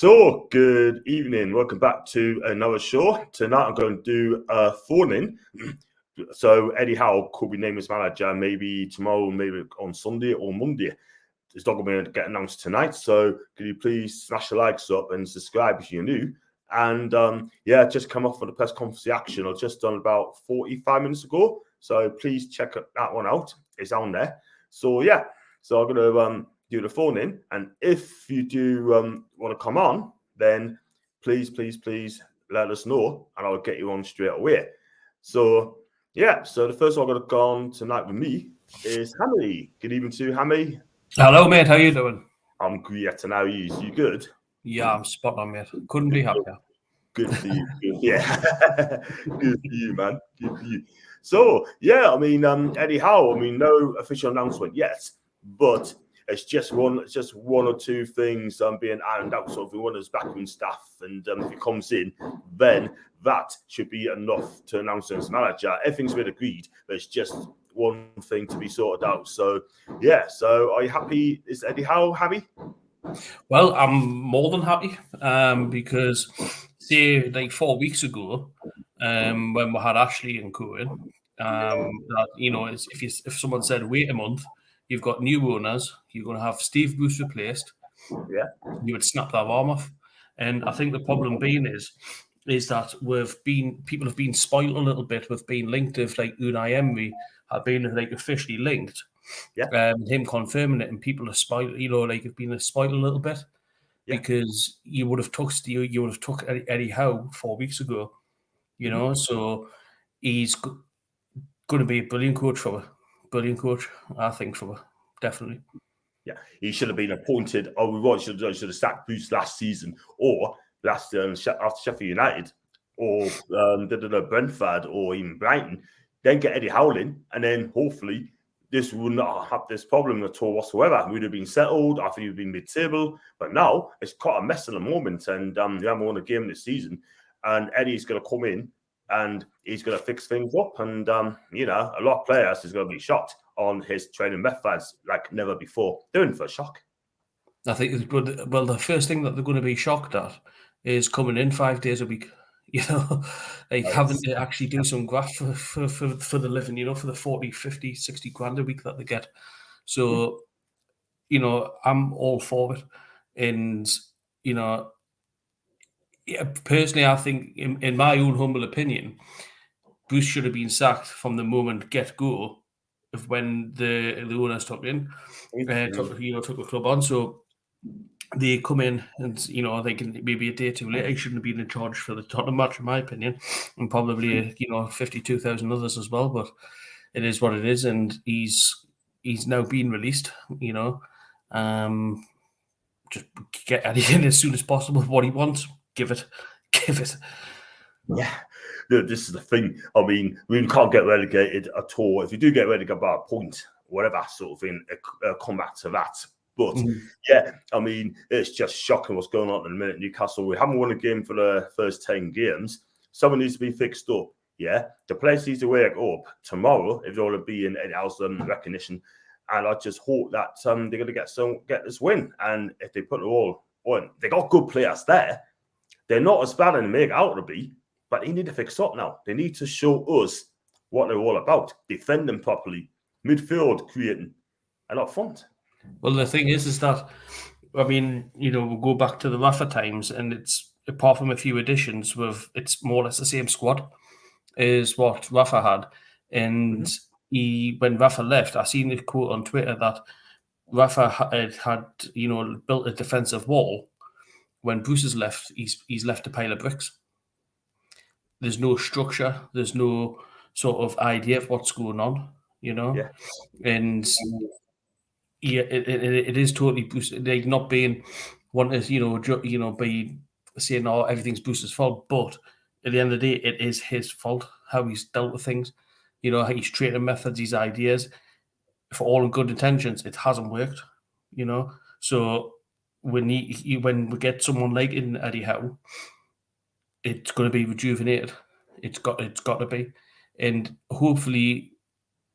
So, good evening. Welcome back to another show. Tonight I'm going to do a phone-in. So, Eddie Howe could be named as manager maybe tomorrow, maybe on Sunday or Monday. It's not going to get announced tonight. So, could you please smash the likes up and subscribe if you're new? And just come off for the press conference action. I just done about 45 minutes ago. So, please check that one out. It's on there. So, so I'm going to do the phone in, and if you do want to come on, then please let us know, and I'll get you on straight away. So the first one I'm going to go on tonight with me is Hammy. Good evening to you, Hammy. Hello, mate. How you doing? I'm great, and how are you? You good? Yeah, I'm spot on, mate. Couldn't be happier. Good for you. Yeah. Good for you, man. Good for you. So, Eddie Howe, no official announcement yet, but it's just one or two things being ironed out. So if we want his backroom staff, and if he comes in, then that should be enough to announce him as manager. Everything's been agreed, but it's just one thing to be sorted out. So, so are you happy? Is Eddie Howe happy? Well, I'm more than happy because, say, like 4 weeks ago, when we had Ashley and Cohen, if someone said, wait a month, you've got new owners, you're going to have Steve Bruce replaced, you would snap that arm off. And I think the problem being is that people have been spoiled a little bit with being linked with like Unai Emery have been like officially linked. Him confirming it, and people are spoiled, have been spoiled a little bit because you would have took Eddie Howe 4 weeks ago, so he's going to be a brilliant coach, I think, definitely. Yeah, he should have been appointed. We should have sacked Bruce last season, or last after Sheffield United, or Brentford, or even Brighton. Then get Eddie Howe in, and then hopefully this would not have this problem at all whatsoever. We would have been settled. I think we'd been mid-table, but now it's quite a mess at the moment, and we haven't won a game this season. And Eddie's going to come in, and he's going to fix things up. And a lot of players is going to be shocked on his training methods like never before. They're in for a shock. I think it's good. Well, the first thing that they're going to be shocked at is coming in 5 days a week. Having to actually do some graft for the living, for the 40, 50, 60 grand a week that they get. So, I'm all for it. And, personally, I think, in my own humble opinion, Bruce should have been sacked from the moment get-go of when the owners took took the club on. So they come in and, they can maybe a day or two later. He shouldn't have been in charge for the Tottenham match, in my opinion, and probably 52,000 others as well. But it is what it is, and he's now been released. Just get Eddie in as soon as possible. What he wants, give it. Yeah. This is the thing. We can't get relegated at all. If you do get relegated by a point, whatever sort of thing, come back to that. But it's just shocking what's going on in the minute. Newcastle, we haven't won a game for the first 10 games. Someone needs to be fixed up. Yeah, the place needs to wake up tomorrow if they want to be in Eddie Howe's recognition. And I just hope that they're going to get this win. And if they put it all on, they got good players there. They're not as bad as they make out to be, but they need to fix up now. They need to show us what they're all about. Defending properly, midfield creating, and up front. Well, the thing is that, we'll go back to the Rafa times, and it's, apart from a few additions, it's more or less the same squad as what Rafa had. And when Rafa left, I seen a quote on Twitter that Rafa had built a defensive wall. When Bruce has left, he's left a pile of bricks. There's no structure. There's no sort of idea of what's going on, and it is totally Bruce. Like, not being one is be saying, "Oh, everything's Bruce's fault," but at the end of the day, it is his fault how he's dealt with things. How his training methods, his ideas, for all good intentions, it hasn't worked. So when we get someone like in Eddie Howe, it's going to be rejuvenated. It's got to be, and hopefully,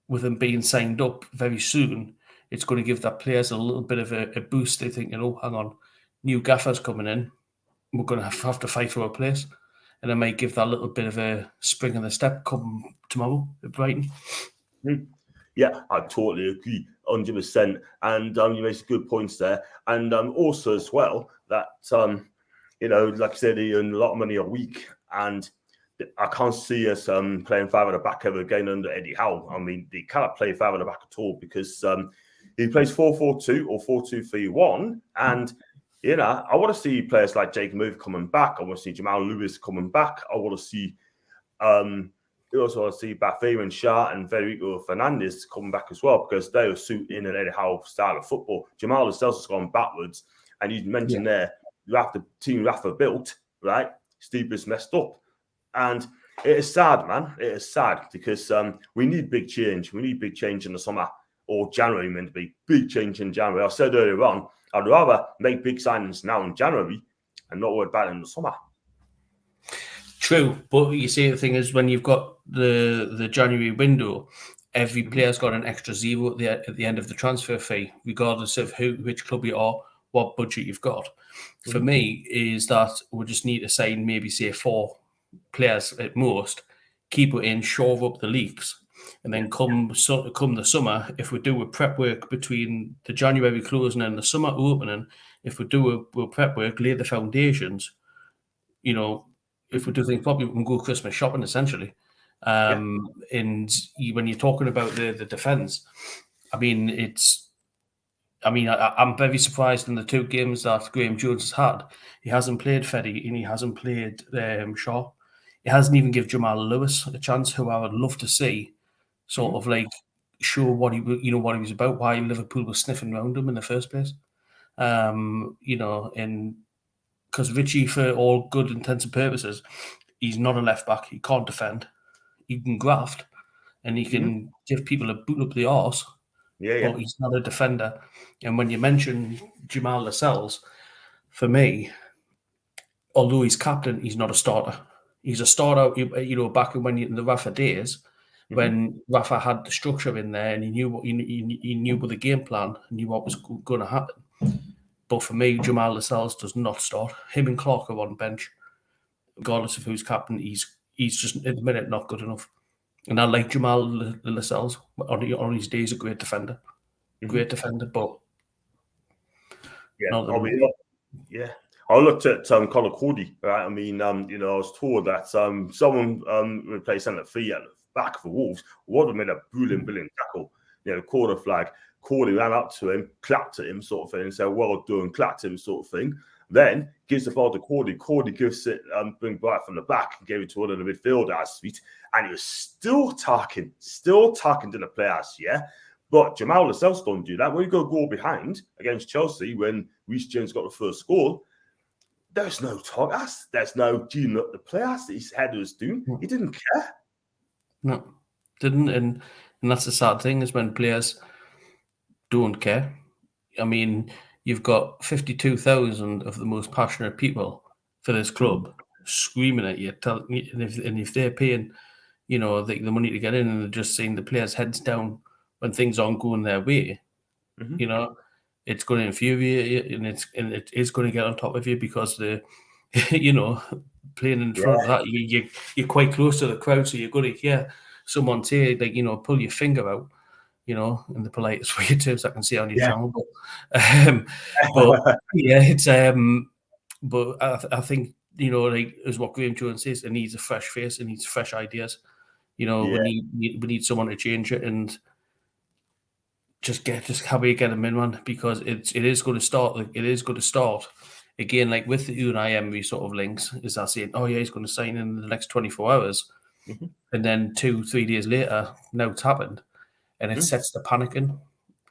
with him being signed up very soon, it's going to give that players a little bit of a boost. They think, hang on, new gaffer's coming in. we're going to have to fight for our place. And I might give that little bit of a spring in the step come tomorrow at Brighton. Yeah, I totally agree, 100%. And you made some good points there. And also as well that, like I said, they earn a lot of money a week. And I can't see us playing five at the back ever again under Eddie Howe. I mean, they cannot play five at the back at all because he plays 4-4-2 or 4-2-3-1. And, I want to see players like Jake Murphy coming back. I want to see Jamal Lewis coming back. I want to see, you also want to see Bafé and Shah and Federico Fernandez coming back as well because they are suiting an Eddie Howe style of football. Jamal Lascelles has gone backwards. And you mentioned there, the team Rafa built, right? Steve has messed up. And it is sad, man. It is sad because we need big change. We need big change in the summer or January, meant to be big change in January. I said earlier on, I'd rather make big signings now in January and not worry about it in the summer. True, but you see, the thing is, when you've got the January window, every player's got an extra zero at the end of the transfer fee, regardless of which club you are, what budget you've got. For me, is that we just need to sign maybe say 4 players at most, keep it in, shove up the leaks, and then come the summer, if we do a prep work between the January closing and the summer opening, if we do a prep work, lay the foundations, if we do things properly, we can go Christmas shopping essentially. And when you're talking about the defence, I mean, I'm very surprised in the 2 games that Graham Jones has had. He hasn't played Feddy and he hasn't played Shaw. He hasn't even given Jamal Lewis a chance, who I would love to see sort of like show what he was about, why Liverpool was sniffing around him in the first place. And because Richie, for all good intents and purposes, he's not a left back. He can't defend. He can graft and he can give people a boot up the arse. But he's not a defender. And when you mention Jamal Lascelles, for me, although he's captain, he's not a starter. He's a starter, back in the Rafa days, when Rafa had the structure in there and he knew what the game plan, knew what was going to happen. But for me, Jamal Lascelles does not start. Him and Clark are on bench, regardless of who's captain. He's just at the minute not good enough. And I like Jamal Lascelles on his days, a great defender. But I looked at Conor Cody, right? I mean, I was told that someone replaced centre fee at the back for Wolves would have made a brilliant tackle. Quarter flag. Cody ran up to him, clapped at him, sort of thing, and said, "Well done," clapped him, sort of thing. Then gives the ball to Cody. Cody gives it, bring Bright from the back, and gave it to one of the midfielders' feet, and he was still talking to the players, yeah. But Jamal Lascelles don't do that. When you go goal behind against Chelsea, when Reece James got the first goal, there's no talk. There's no geeing up the players that his head was doing. He didn't care. No, didn't, and that's the sad thing is when players don't care. I mean, you've got 52,000 of the most passionate people for this club screaming at you, and if they're paying, the money to get in, and they're just seeing the players' heads down when things aren't going their way, it's going to infuriate you, and it is going to get on top of you because the, playing in front of that, you're quite close to the crowd, so you're going to hear someone say, like, pull your finger out. In the politest way of terms I can see on your channel, but it's but I think like as what Graham Jones says, it needs a fresh face, it needs fresh ideas. We need someone to change it and just how we get them in, man, because it is going to start. Like, it is going to start again, like with the Unai Emery sort of links. Is that saying, oh yeah, he's going to sign in the next 24 hours, and then 2-3 days later, now it's happened. And it sets the panicking,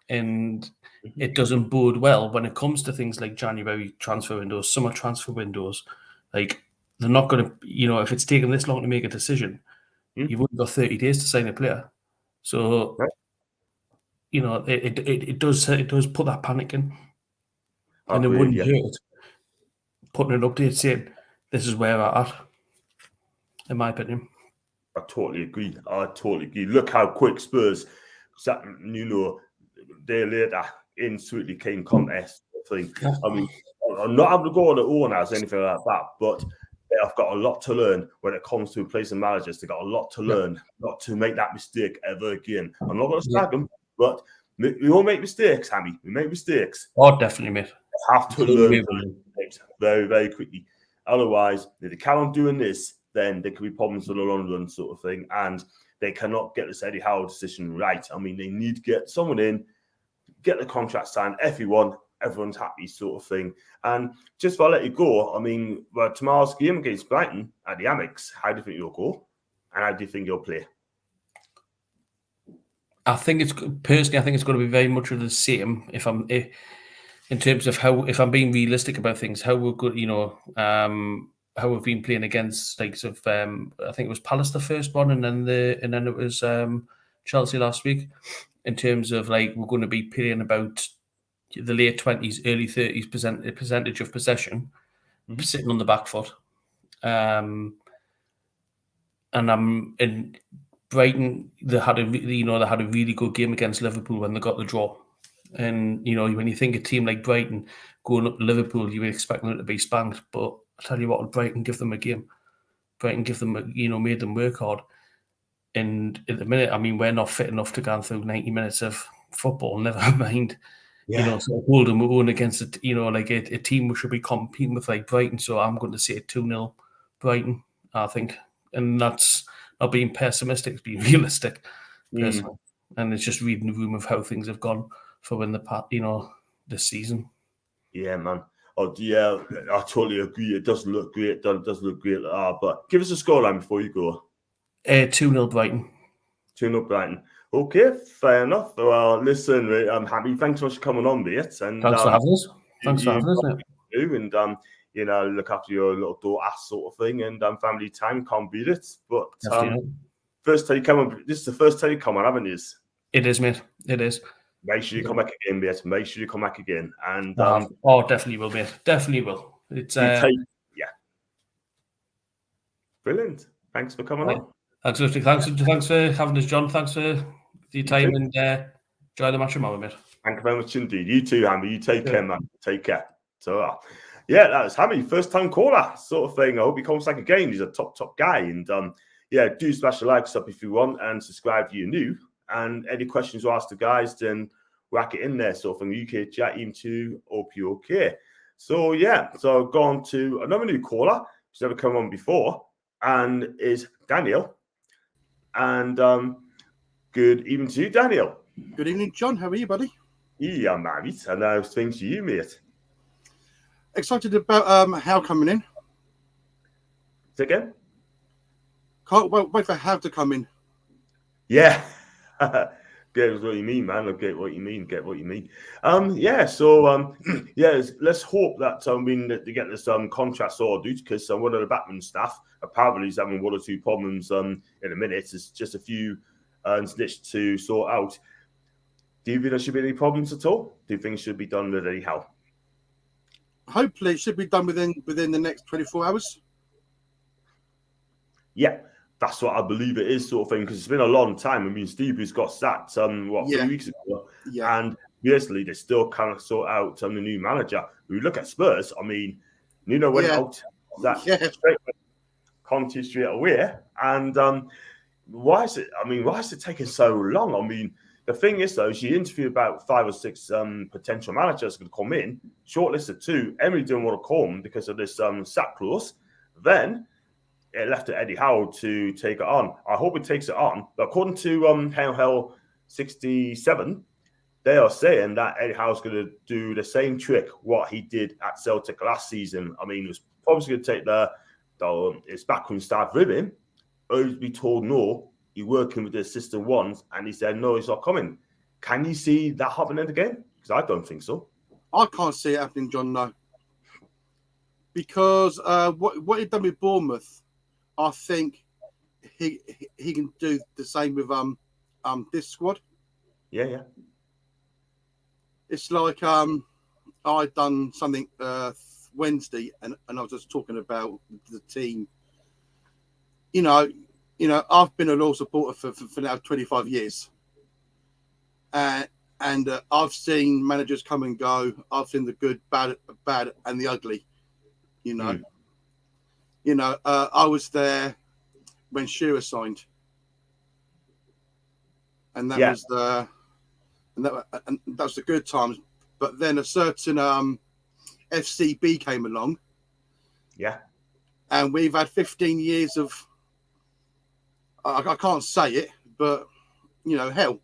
and it doesn't bode well when it comes to things like January transfer windows, summer transfer windows. Like, they're not going to, if it's taken this long to make a decision, you've only got 30 days to sign a player. So, it does put that panic in, and it wouldn't hurt putting an update saying this is where we're at, in my opinion. I totally agree. Look how quick Spurs, a day later, in Sweetly Cane contest of thing. I mean, I'm not having to go on the owners or anything like that, but they've got a lot to learn when it comes to replacing managers. They've got a lot to learn, not to make that mistake ever again. I'm not going to slag them, but we all make mistakes, Hammy. We make mistakes. Oh, definitely, mate. They have to learn very, very quickly. Otherwise, if they carry on doing this, then there could be problems for the long run, sort of thing. And they cannot get this Eddie Howe decision right. I mean, they need to get someone in, get the contract signed, everyone's happy, sort of thing. And just before I let you go, I mean, tomorrow's game against Brighton at the Amex, how do you think you'll go? And how do you think you'll play? I think it's going to be very much of the same. In terms of how, if I'm being realistic about things, how we're good, how we've been playing against I think it was Palace the first one, and then it was Chelsea last week. In terms of we're going to be playing about the late 20s, early 30s percentage of possession, sitting on the back foot. And I'm in Brighton. They had a really good game against Liverpool when they got the draw. And when you think a team like Brighton going up to Liverpool, you would expect them to be spanked. But I tell you what, Brighton give them a game. Brighton give them made them work hard. And at the minute, I mean, we're not fit enough to go through 90 minutes of football. Never mind, hold them own against a team we should be competing with like Brighton. So I'm going to say 2-0 Brighton, I think, and that's not being pessimistic, it's being realistic, personally. And it's just reading the room of how things have gone for in the past, this season. Yeah, man. Oh, yeah, I totally agree. It doesn't look great. It doesn't look great. But give us a scoreline before you go. 2-0 Brighton. 2-0 Brighton. Okay, fair enough. Well, listen, I'm happy. Thanks so much for coming on, mate. And thanks for having us. And look after your little daughter, sort of thing. And family time, can't beat it. But first time you come on, this is the first time you come on, haven't you? It is, mate. It is. Make sure you come back again, mate. Make sure you come back again. And definitely will, mate. Definitely will. It's brilliant. Thanks for coming on. Thanks for having us, John. Thanks for your time and enjoy the match tomorrow, mate. Thank you very much indeed. You too, Hammy. You take care, man. Take care. So, that was Hammy, first time caller, sort of thing. I hope he comes back again. He's a top guy. And do smash the likes up if you want and subscribe if you're new. And any questions you ask the guys, then whack it in there, sort of thing. UK chat, even to OPOK. So, so go on to another new caller who's never come on before, and is Daniel. And good evening to you, Daniel. Good evening, John. How are you, buddy? Yeah, married. And how's things to you, mate? Excited about Howe coming in. Say again? Can't wait for Howe to come in. Yeah. Get what you mean, man. Look, get what you mean. Let's hope that they get this contract sorted, because one of the Batman staff apparently is having one or two problems in a minute. It's just a few snitch to sort out. Do you think there should be any problems at all? Do you think it should be done with anyhow? Hopefully, it should be done within the next 24 hours. Yeah. That's what I believe it is, sort of thing, because it's been a long time. I mean, Steve has got sacked 3 weeks ago, and basically they still kind of sort out the new manager. We look at Spurs. I mean, Nuno went out Conte straight away, and why is it taking so long? I mean, the thing is though, she interviewed about 5 or 6 potential managers going to come in, shortlisted 2. Emery didn't want to come because of this sack clause. Then it left to Eddie Howe to take it on. I hope it takes it on. But according to Hell 67, they are saying that Eddie Howe's going to do the same trick what he did at Celtic last season. I mean, he was probably going to take his backroom staff with him. Always be told no, he's working with the assistant ones, and he said no, he's not coming. Can you see that happening again? Because I don't think so. I can't see it happening, John. No, because what he done with Bournemouth, I think he can do the same with this squad. Yeah. It's like I done something Wednesday, and I was just talking about the team. I've been a loyal supporter for now 25 years, and I've seen managers come and go. I've seen the good, bad, and the ugly. You know, I was there when Shearer signed, and that was the good times. But then a certain FCB came along, and we've had 15 years of I can't say it, but hell.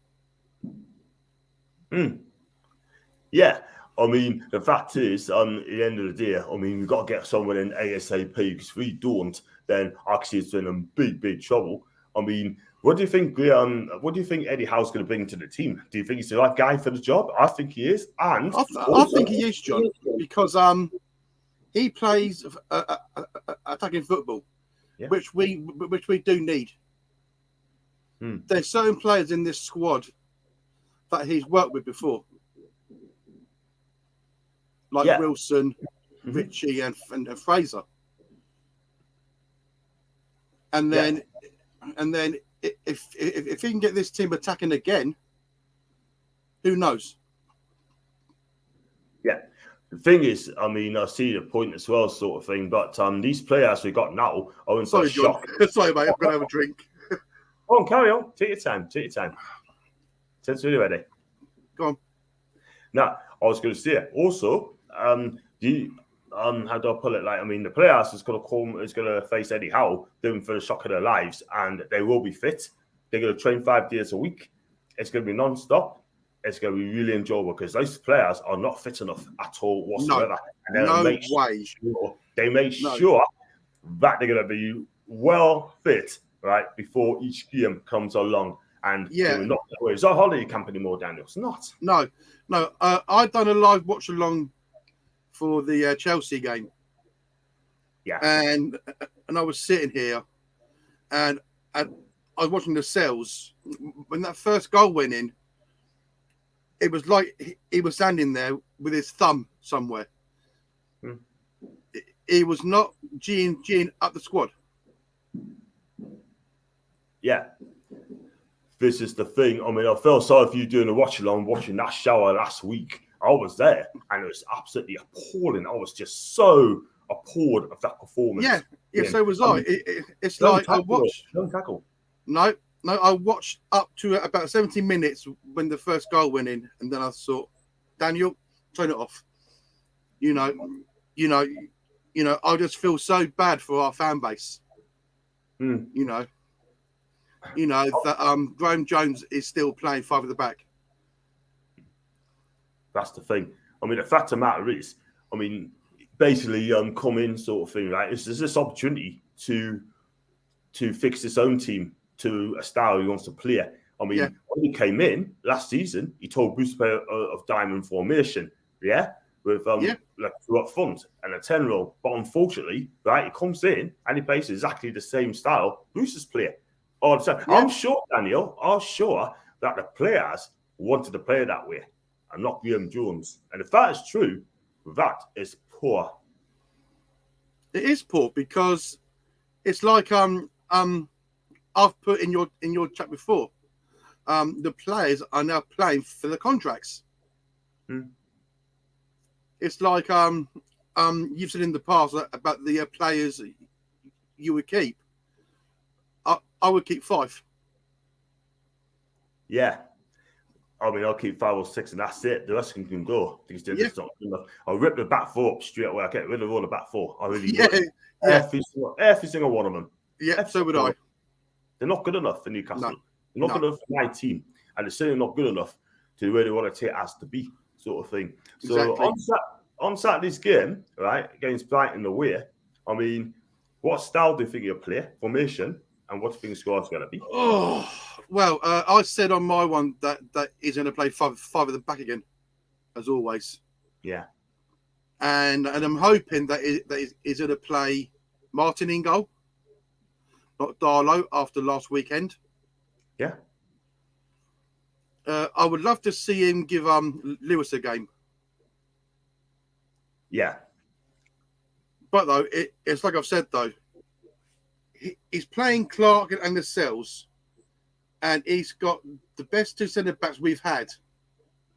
Yeah, I mean, the fact is, at the end of the day, I mean, we've got to get someone in ASAP, because if we don't, then actually it's in big trouble. I mean, what do you think? What do you think Eddie Howe's going to bring to the team? Do you think he's the right guy for the job? I think he is, and I think he is, John, because he plays attacking football, which we do need. There's certain players in this squad that he's worked with before, like Wilson, Ritchie, and Fraser. And then if he can get this team attacking again, who knows? Yeah. The thing is, I mean, I see the point as well, sort of thing. But these players we got now are in for a shock. Sorry, mate, I'm going to have a drink. Go on, carry on. Take your time. Since we're ready. Go on. Now, I was going to say also, how do I put it? Like, I mean, the players is going to face Eddie Howe, doing for the shock of their lives, and they will be fit. They're going to train 5 days a week. It's going to be non-stop. It's going to be really enjoyable, because those players are not fit enough at all whatsoever. No way. They make sure that they're going to be well fit, right, before each game comes along. And it's not holiday camp anymore, Daniel. It's not. No. I've done a live watch along for the Chelsea game. Yeah. And I was sitting here, and I was watching the cells. When that first goal went in, it was like he was standing there with his thumb somewhere. He was not G'ing up the squad. Yeah. This is the thing. I mean, I felt sorry for you doing a watch along, watching that shower last week. I was there, and it was absolutely appalling. I was just so appalled of that performance. Yeah, so was I. It's like I watched. Don't tackle. No, I watched up to about 70 minutes when the first goal went in, and then I thought, Daniel, turn it off. I just feel so bad for our fan base. That Graham Jones is still playing 5 at the back. That's the thing. I mean, the fact of the matter is, I mean, basically, come in sort of thing, right? There's this opportunity to fix his own team to a style he wants to play. I mean, when he came in last season, he told Bruce to play of diamond formation, with like 2 up front and a 10 roll. But unfortunately, right, he comes in and he plays exactly the same style Bruce's play all the time. I'm sure, Daniel, that the players wanted to play that way and not Graham Jones. And if that is true, that is poor. It is poor, because it's like I've put in your chat before. The players are now playing for the contracts. It's like you've said in the past about the players you would keep. I would keep 5. Yeah. I mean, I'll keep 5 or 6, and that's it. The rest can go. Because they're just not good enough. I'll rip the back 4 up straight away. I'll get rid of all the back 4. I really would. Every single one of them. Yeah, so would I. They're not good enough for Newcastle. They're not good enough for my team. And they're certainly not good enough to where they want to take us to be, sort of thing. So on Saturday's game, right, against Brighton away, I mean, what style do you think you'll play? Formation? And what do you think the score's going to be? Oh, well, I said on my one that he's going to play 5 at the back again, as always. Yeah. And I'm hoping that he's going to play Martin in goal, not Darlow, after last weekend. Yeah. I would love to see him give Lewis a game. Yeah. But though, it's like I've said though, he's playing Clark and the Cells, and he's got the best 2 centre backs we've had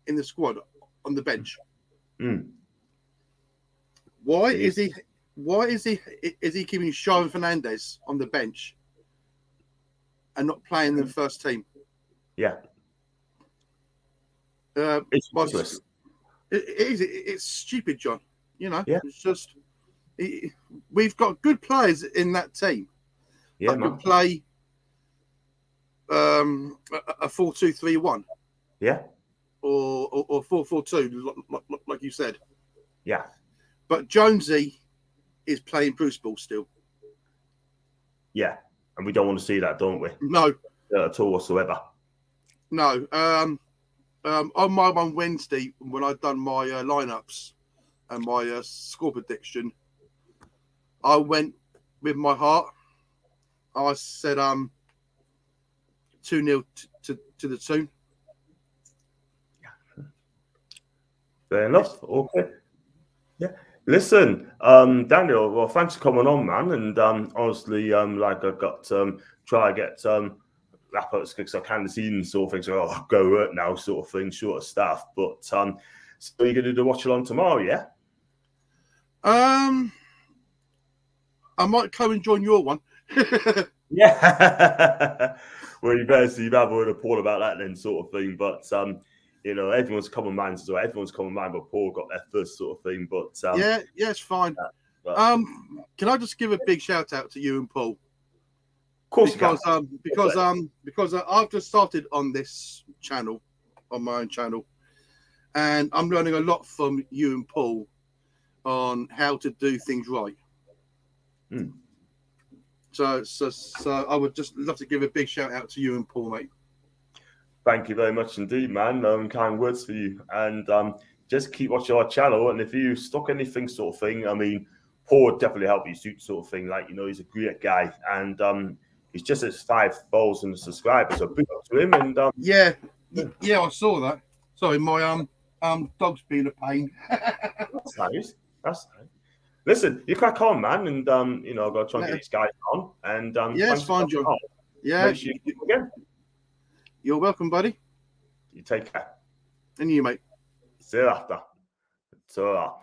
in the squad on the bench. Mm. Why is he keeping Sharon Fernandez on the bench and not playing the first team? Yeah. It's useless. It's stupid, John. You know, Yeah. it's just we've got good players in that team. Yeah, that can play a 4-2-3-1. Yeah. Or 4-4-2, like you said. Yeah. But Jonesy is playing Bruce ball still. Yeah, and we don't want to see that, don't we? No, at all whatsoever. No. On my one Wednesday, when I'd done my lineups and my score prediction, I went with my heart. I said 2-0 to the team. Fair enough. Okay. Yeah. Listen, Daniel. Well, thanks for coming on, man. And honestly, like I've got try to get wrap up because I kind of seen sort of things. Like, oh, go work now, sort of thing, short of staff. But so you're gonna do the watch along tomorrow, yeah? I might come and join your one. Yeah. Well, you better see that with a Paul about that then, sort of thing. But you know, everyone's common minds as well. Everyone's common mind, but Paul got there first, sort of thing. But yeah, it's fine. Can I just give a big shout out to you and Paul? Of course, because I've just started on this channel, on my own channel, and I'm learning a lot from you and Paul on how to do things right. Mm. So I would just love to give a big shout out to you and Paul, mate. Thank you very much indeed, man. Kind words for you. And just keep watching our channel. And if you stock anything sort of thing, I mean, Paul would definitely help you suit sort of thing. Like, you know, he's a great guy. And he's just at 5,000 subscribers. So big up to him. And yeah, I saw that. Sorry, my dog's being a pain. That's nice. That's nice. Listen, you crack on, man. And you know, I've got to try and get these guys on. And yeah, it's fine, John. Yeah. Make sure you keep again. You're welcome, buddy. You take care. And you, mate. See you after. So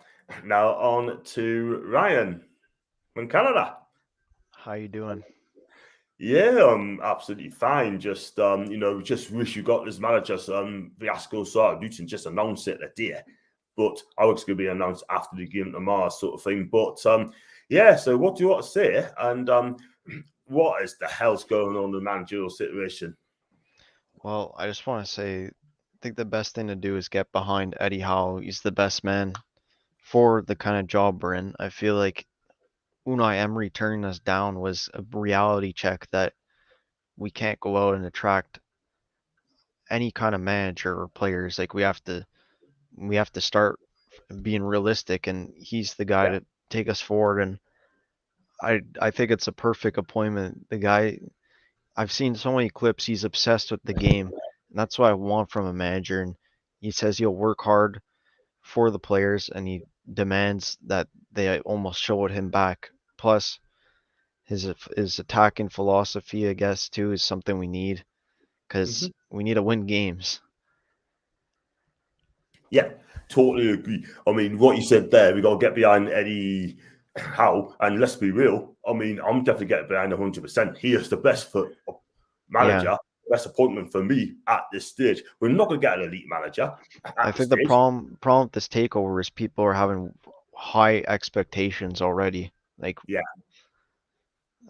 now on to Ryan from Canada. How you doing? Yeah, I'm absolutely fine. Just you know, just wish you got this manager. Fiasco Newton just announced it there, but I was going to be announced after the game tomorrow, sort of thing. But yeah. So what do you want to say? And what is the hell's going on in the managerial situation? Well, I just want to say, I think the best thing to do is get behind Eddie Howe. He's the best man for the kind of job we're in. I feel like Unai Emery turning us down was a reality check that we can't go out and attract any kind of manager or players. Like we have to start being realistic, and he's the guy to take us forward. And I think it's a perfect appointment. The guy, I've seen so many clips. He's obsessed with the game, and that's what I want from a manager. And he says he'll work hard for the players, and he demands that they almost show it him back. Plus, his attacking philosophy, I guess, too, is something we need because we need to win games. Yeah, totally agree. I mean, what you said there, we got to get behind Eddie Howe, and let's be real. I mean, I'm definitely getting behind 100%. He is the best manager, best appointment for me at this stage. We're not going to get an elite manager. I think the problem with this takeover is people are having high expectations already. Like,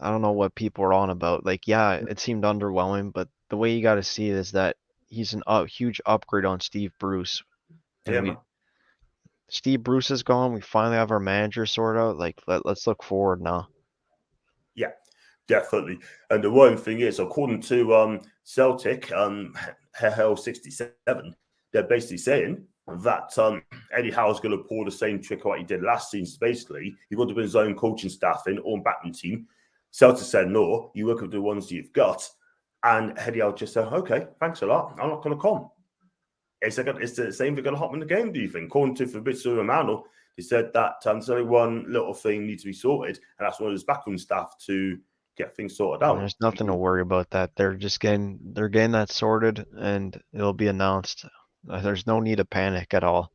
I don't know what people are on about. Like, yeah, it seemed underwhelming, but the way you got to see it is that he's a huge upgrade on Steve Bruce. And Steve Bruce is gone. We finally have our manager sorted out. Like, let's look forward now. Yeah, definitely. And the one thing is, according to Celtic, Hell 67, they're basically saying that Eddie Howe's going to pull the same trick what he did last season. Basically, he would have been his own coaching staff in, own backman team. Celtic said, no, you work with the ones you've got. And Eddie Howe just said, okay, thanks a lot. I'm not going to come. It's the same thing going to happen in the game, do you think? According to Fabrizio Romano, he said that there's only one little thing needs to be sorted, and that's one of his backroom staff to get things sorted out. There's nothing to worry about that. They're getting that sorted, and it'll be announced There's no need to panic at all.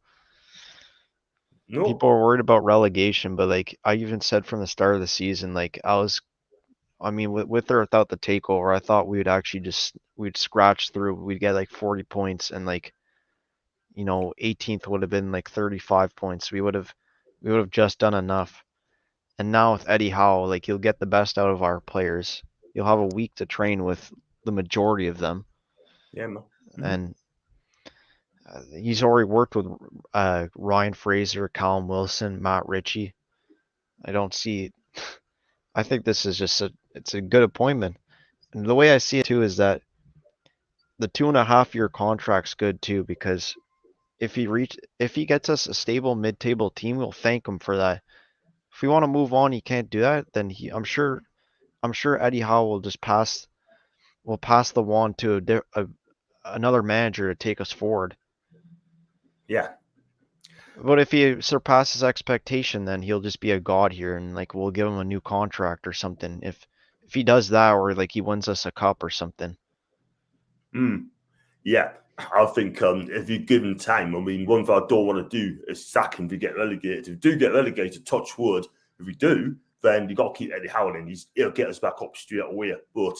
No. People are worried about relegation, but like I even said from the start of the season, like with or without the takeover, I thought we'd scratch through. We'd get like 40 points, and like 18th would have been like 35 points. We would have just done enough. And now with Eddie Howe, like he'll get the best out of our players. You'll have a week to train with the majority of them. Yeah, man. And he's already worked with Ryan Fraser, Callum Wilson, Matt Ritchie. I think this is it's a good appointment. And the way I see it too is that the 2.5-year contract's good too, because if he gets us a stable mid-table team, we'll thank him for that. If we want to move on, he can't do that, then I'm sure Eddie Howe will just pass the wand to another manager to take us forward. Yeah. But if he surpasses expectation, then he'll just be a god here, and like we'll give him a new contract or something. If he does that, or like he wins us a cup or something. Yeah, I think if you give him time, I mean, one thing I don't want to do is sack him to get relegated. If we do get relegated, touch wood. If we do, then you got to keep Eddie Howe in. He'll get us back up straight away. But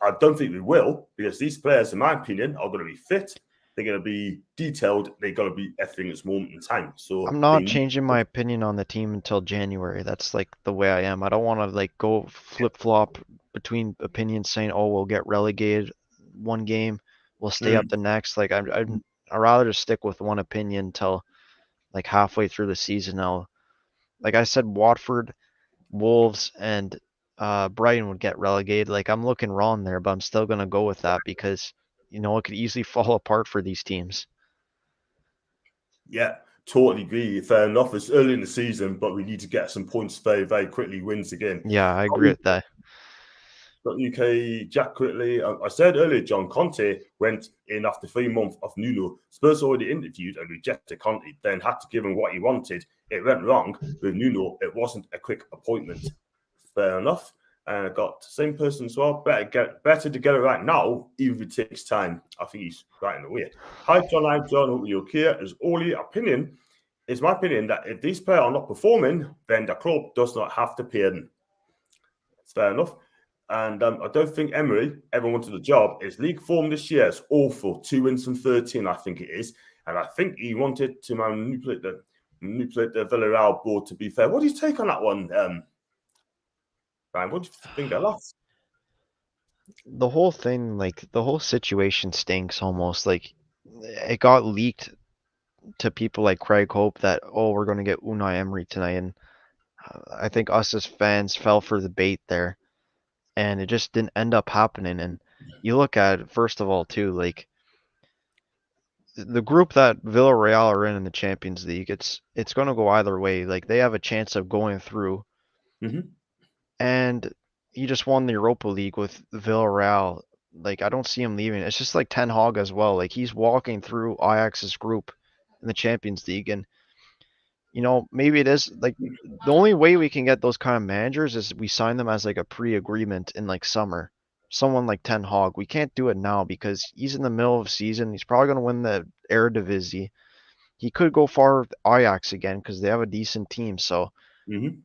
I don't think we will, because these players, in my opinion, are going to be fit. They're going to be detailed. They're going to be everything at this moment in time. So I'm not changing my opinion on the team until January. That's like the way I am. I don't want to like go flip flop between opinions, saying, "Oh, we'll get relegated one game, we'll stay up the next." Like I'd rather just stick with one opinion until like halfway through the season. Now, like I said, Watford, Wolves, and Brighton would get relegated. Like I'm looking wrong there, but I'm still gonna go with that because it could easily fall apart for these teams. Yeah, totally agree. Fair enough. It's early in the season, but we need to get some points very, very quickly. Wins again. Yeah, I agree with that. UK Jack quickly. I said earlier, John Conte went in after 3 months of Nuno. Spurs already interviewed and rejected Conte, then had to give him what he wanted. It went wrong with Nuno. It wasn't a quick appointment. Fair enough. And I got the same person as well. Better to get it right now, even if it takes time. I think he's right in the way. Hi, John. I'm John. Hope you're okay. As only opinion, it's my opinion that if these players are not performing, then the club does not have to pay them. It's fair enough. And I don't think Emery ever wanted the job. His league form this year is awful. 2 wins from 13, I think it is. And I think he wanted to manipulate the Villarreal board, to be fair. What do you take on that one, Ryan? What do you think of that? The whole thing, like the whole situation stinks almost. Like it got leaked to people like Craig Hope that, oh, we're going to get Unai Emery tonight. And I think us as fans fell for the bait there. And it just didn't end up happening. And you look at it, first of all, too, like the group that Villarreal are in the Champions League, it's going to go either way. Like they have a chance of going through. And he just won the Europa League with Villarreal. Like I don't see him leaving. It's just like Ten Hag as well. Like he's walking through Ajax's group in the Champions League, and maybe it is like the only way we can get those kind of managers is we sign them as like a pre-agreement in like summer. Someone like Ten Hag. We can't do it now because he's in the middle of season. He's probably going to win the Eredivisie. He could go far with Ajax again because they have a decent team. So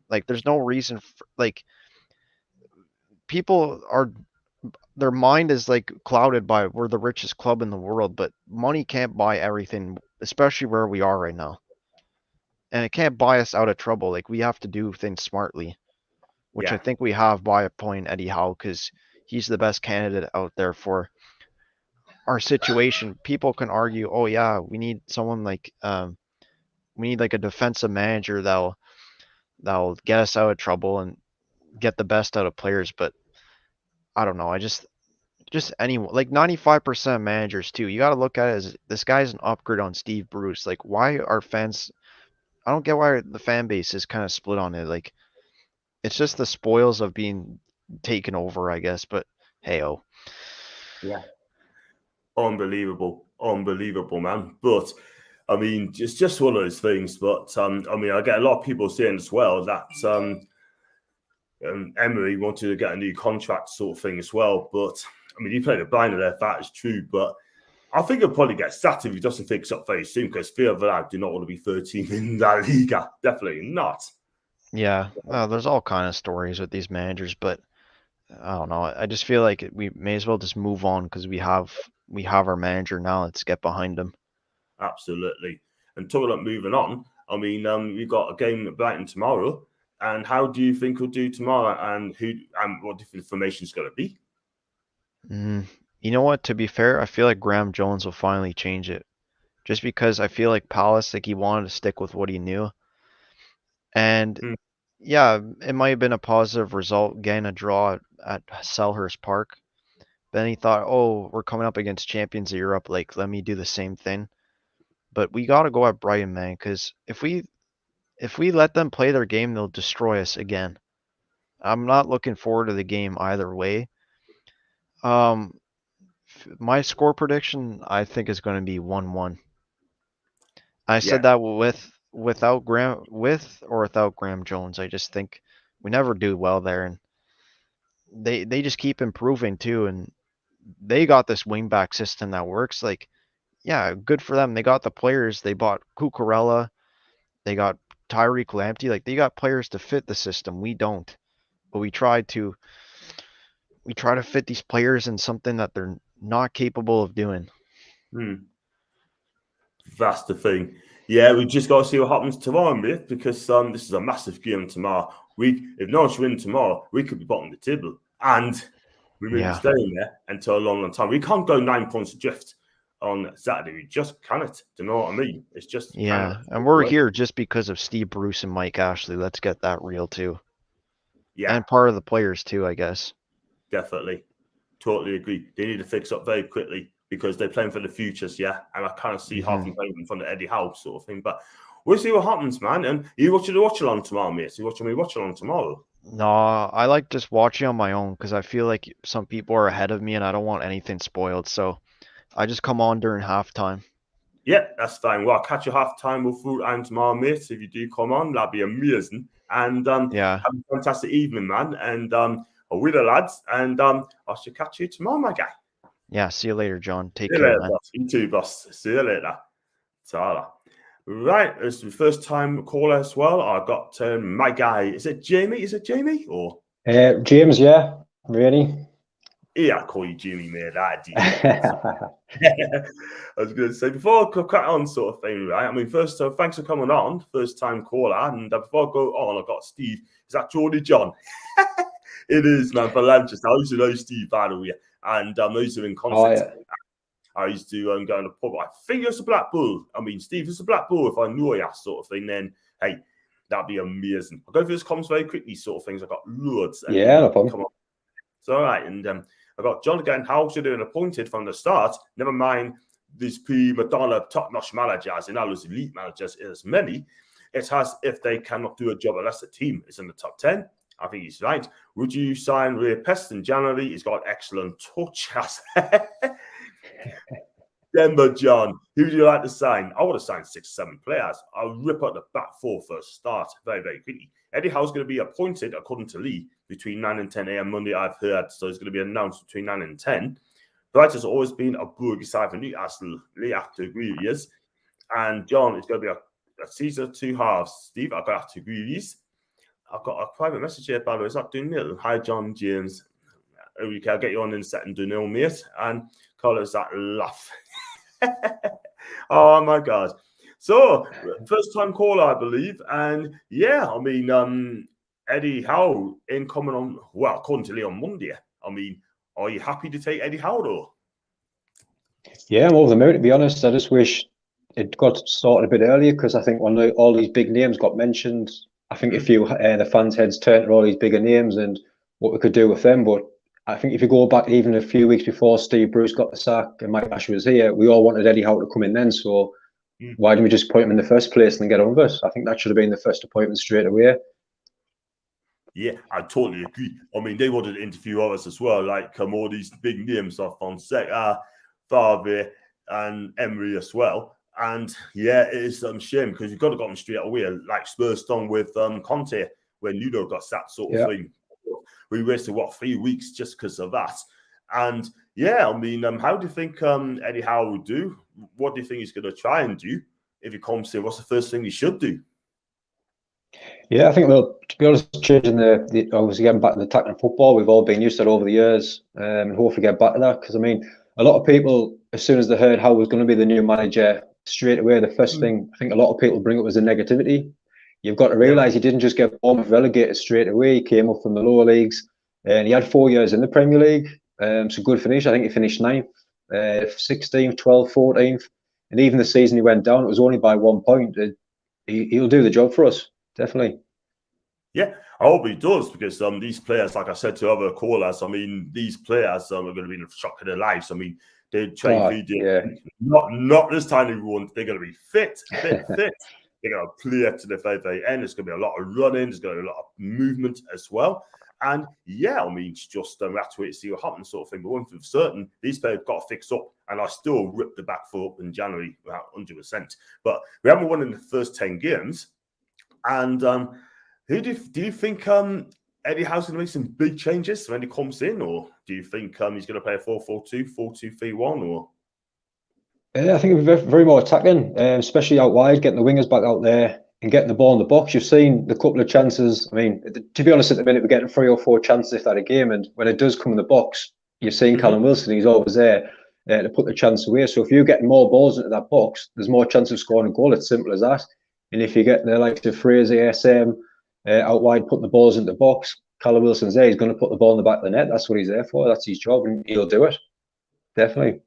like there's no reason for, like people are, their mind is like clouded by we're the richest club in the world, but money can't buy everything, especially where we are right now. And it can't buy us out of trouble. Like we have to do things smartly, which I think we have by appointing Eddie Howe because he's the best candidate out there for our situation. People can argue, oh yeah, we need someone like we need like a defensive manager that'll get us out of trouble and get the best out of players. But I don't know. I just anyone, like 95% managers too. You got to look at it as this guy's an upgrade on Steve Bruce. Like why are fans? I don't get why the fan base is kind of split on it. Like it's just the spoils of being taken over, I guess. But hey-oh. Yeah. Unbelievable, man. But I mean, it's just one of those things. But I mean, I get a lot of people saying as well that Emery wanted to get a new contract sort of thing as well. But I mean, he played a blinder there. That is true. But I think he'll probably get sacked if he doesn't fix up very soon, because Villarreal do not want to be 13 in La Liga. Definitely not. Yeah, there's all kind of stories with these managers, but I don't know. I just feel like we may as well just move on because we have our manager now. Let's get behind him. Absolutely. And talking about moving on, I mean, we've got a game at Brighton tomorrow. And how do you think we'll do tomorrow? And what different information is going to be? You know what? To be fair, I feel like Graham Jones will finally change it, just because I feel like Palace, like he wanted to stick with what he knew, and yeah, it might have been a positive result getting a draw at Selhurst Park. Then he thought, oh, we're coming up against champions of Europe, like let me do the same thing. But we got to go at Brighton, man, because if we let them play their game, they'll destroy us again. I'm not looking forward to the game either way. My score prediction, I think, is going to be 1-1. I said that with or without Graham Jones. I just think we never do well there, and they just keep improving too, and they got this wingback system that works. Like, yeah, good for them. They got the players. They bought Cucurella. They got Tyreek Lamptey. Like, they got players to fit the system. We don't, but we try to fit these players in something that they're not capable of doing. That's the thing. Yeah, we just got to see what happens tomorrow, mate, because this is a massive game tomorrow. If Norwich win tomorrow, we could be bottom of the table, and we may be staying there until a long, long time. We can't go 9 points adrift on Saturday. We just cannot. Do you know what I mean? It's just and we're here just because of Steve Bruce and Mike Ashley. Let's get that real too. Yeah, and part of the players too, I guess. Definitely, totally agree. They need to fix up very quickly, because they're playing for the futures, and I kind of see half playing in front of Eddie Howe sort of thing. But we'll see what happens, man. And are you watching the watch along tomorrow, mate? Are you watching me watch along tomorrow? No, I like just watching on my own because I feel like some people are ahead of me and I don't want anything spoiled. So I just come on during halftime. Yeah, that's fine. Well, I'll catch you halftime with full time tomorrow, mate. If you do come on, that'd be amazing. And have a fantastic evening, man. And with the lads. And I should catch you tomorrow, my guy. Yeah, see you later, John. Take care, later, man. Boss. You too, boss. See you later. Ta-da. Right, it's the first time caller as well. I got my guy. Is it Jamie? Or James? Yeah, really. Yeah, I call you Jimmy, mate. I was going to say, before I crack on sort of thing, right? I mean, first, thanks for coming on. First time caller. And before I go on, I got Steve. Is that Geordie John? It is, man, for Lanchester. I used to know Steve, by the way. And those are in contact. Oh, yeah. I used to go to the pub. I think it's a Black Bull. I mean, Steve, it's a Black Bull. If I knew you, sort of thing, then, hey, that'd be amazing. I'll go through this comms very quickly, sort of things. I've got loads. Yeah, no problem. Come on. It's all right. And I've got John again. How should have been appointed from the start? Never mind these Madonna top-notch managers and all those elite managers, as many. It's as if they cannot do a job unless the team is in the top 10. I think he's right. Would you sign Ray Peston January? He's got excellent touch. Denver John, who do you like to sign? I would have signed 6 or 7 players. I'll rip out the back 4 for a start very, very quickly. Eddie Howe's going to be appointed, according to Lee, between 9 and 10 a.m. Monday, I've heard. So it's going to be announced between 9 and 10. Brighton has always been a buggy side for Newcastle. Lee, I have to agree with you. And John, it's going to be a season of 2 halves. Steve, I've got to agree with you. I've got a private message here, by the way. It's not doing it. Hi, John James. Okay, I'll get you on in set and do nil, mate. And call us that laugh. Oh, my God. So, first time caller, I believe. And yeah, I mean, Eddie Howe incoming on, well, according to Lee, on Monday. I mean, are you happy to take Eddie Howe, though? Yeah, I'm over the moon, to be honest. I just wish it got started a bit earlier, because I think when all these big names got mentioned, I think if you the fans' heads turned to all these bigger names and what we could do with them. But I think if you go back even a few weeks before Steve Bruce got the sack and Mike Ashley was here, we all wanted Eddie Howe to come in then. So why didn't we just appoint him in the first place and get on with it? I think that should have been the first appointment straight away. Yeah, I totally agree. I mean, they wanted to interview others as well, like all these big names of Fonseca, Favre, and Emery as well. And yeah, it is a shame, because you've got to get them straight away, like Spurs done with Conte when Nuno got sacked, sort of thing. We wasted 3 weeks just because of that. And yeah, I mean, how do you think Eddie Howe will do? What do you think he's going to try and do if he comes in? What's the first thing he should do? Yeah, I think, well, to be honest, changing the obviously getting back to the attacking football, we've all been used to it over the years, and hopefully get back to that. Because I mean, a lot of people, as soon as they heard Howe was going to be the new manager, straight away the first thing I think a lot of people bring up was the negativity. You've got to realise he didn't just get relegated straight away. He came up from the lower leagues, and he had 4 years in the Premier League. So good finish. I think he finished 9th, 16th, 12th, 14th, and even the season he went down, it was only by 1 point. He'll do the job for us. Definitely. Yeah, I hope he does, because these players, like I said to other callers, I mean, these players are going to be in the shock of their lives. I mean, they train not this time everyone. They're going to be fit. They're going to play to the very, very end. There's going to be a lot of running. There's going to be a lot of movement as well. And yeah, I mean, it's just we have to wait to see what happens, sort of thing. But one thing for certain, these players got to fix up, and I still rip the back foot up in January, 100%. But we haven't won in the first 10 games. And who do you think Eddie Howe's going to make some big changes when he comes in, or do you think he's going to play a 4-4-2, 4-2-3-1, or? I think it'll be very more attacking, especially out wide, getting the wingers back out there and getting the ball in the box. You've seen the couple of chances. I mean, to be honest, at the minute we're getting 3 or 4 chances if that a game, and when it does come in the box, you've seen Callum Wilson. He's always there to put the chance away. So if you're getting more balls into that box, there's more chance of scoring a goal. It's simple as that. And if you get the likes of Fraser, SM out wide, putting the balls into the box, Callum Wilson's there. He's going to put the ball in the back of the net. That's what he's there for. That's his job, and he'll do it. Definitely.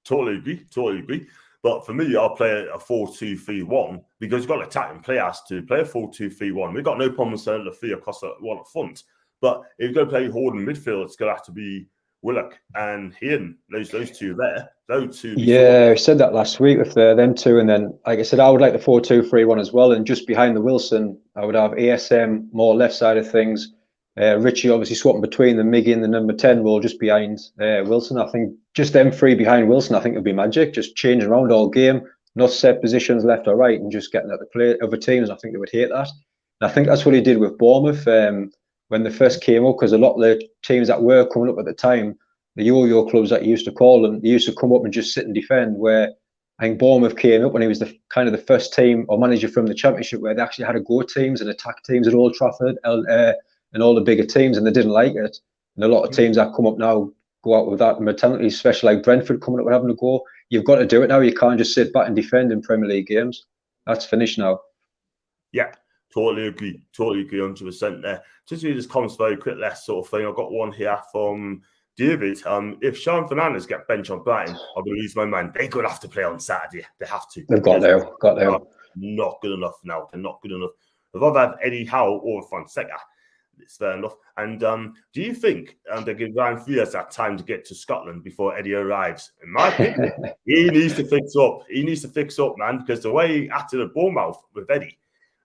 Totally agree. But for me, I'll play a 4-2-3-1 because you've got attacking players to play a 4-2-3-1. We've got no problem sending the 3 across the one up front. But if you're going to play holding midfield, it's going to have to be Willock and Hayden. Those two there. Those two. Yeah, I said that last week with them two. And then, like I said, I would like the 4-2-3-1 as well. And just behind the Wilson, I would have ASM more left side of things. Richie obviously swapping between the Miggy and the number 10 role just behind Wilson. I think just them 3 behind Wilson, I think would be magic. Just changing around all game, not set positions left or right, and just getting at the play other teams. I think they would hate that. And I think that's what he did with Bournemouth when they first came up, because a lot of the teams that were coming up at the time, the yo-yo clubs that you used to call them, they used to come up and just sit and defend. Where I think Bournemouth came up when he was the kind of the first team or manager from the Championship where they actually had to go teams and attack teams at Old Trafford and all the bigger teams, and they didn't like it. And a lot of teams that come up now go out with that mentality, especially like Brentford coming up with having to go. You've got to do it now. You can't just sit back and defend in Premier League games. That's finished now. Yeah, totally agree 100% there. Just read this comments very quick, last sort of thing. I've got one here from David. If Sean Fernandez get benched on Brighton, I'm going to lose my mind. They're going to have to play on Saturday. They have to. They've got there. Not good enough now. They're not good enough. I've either had Eddie Howe or Fonseca. It's fair enough. And do you think they give Ryan Frias that time to get to Scotland before Eddie arrives? In my opinion, he needs to fix up. He needs to fix up, man, because the way he acted at Bournemouth with Eddie,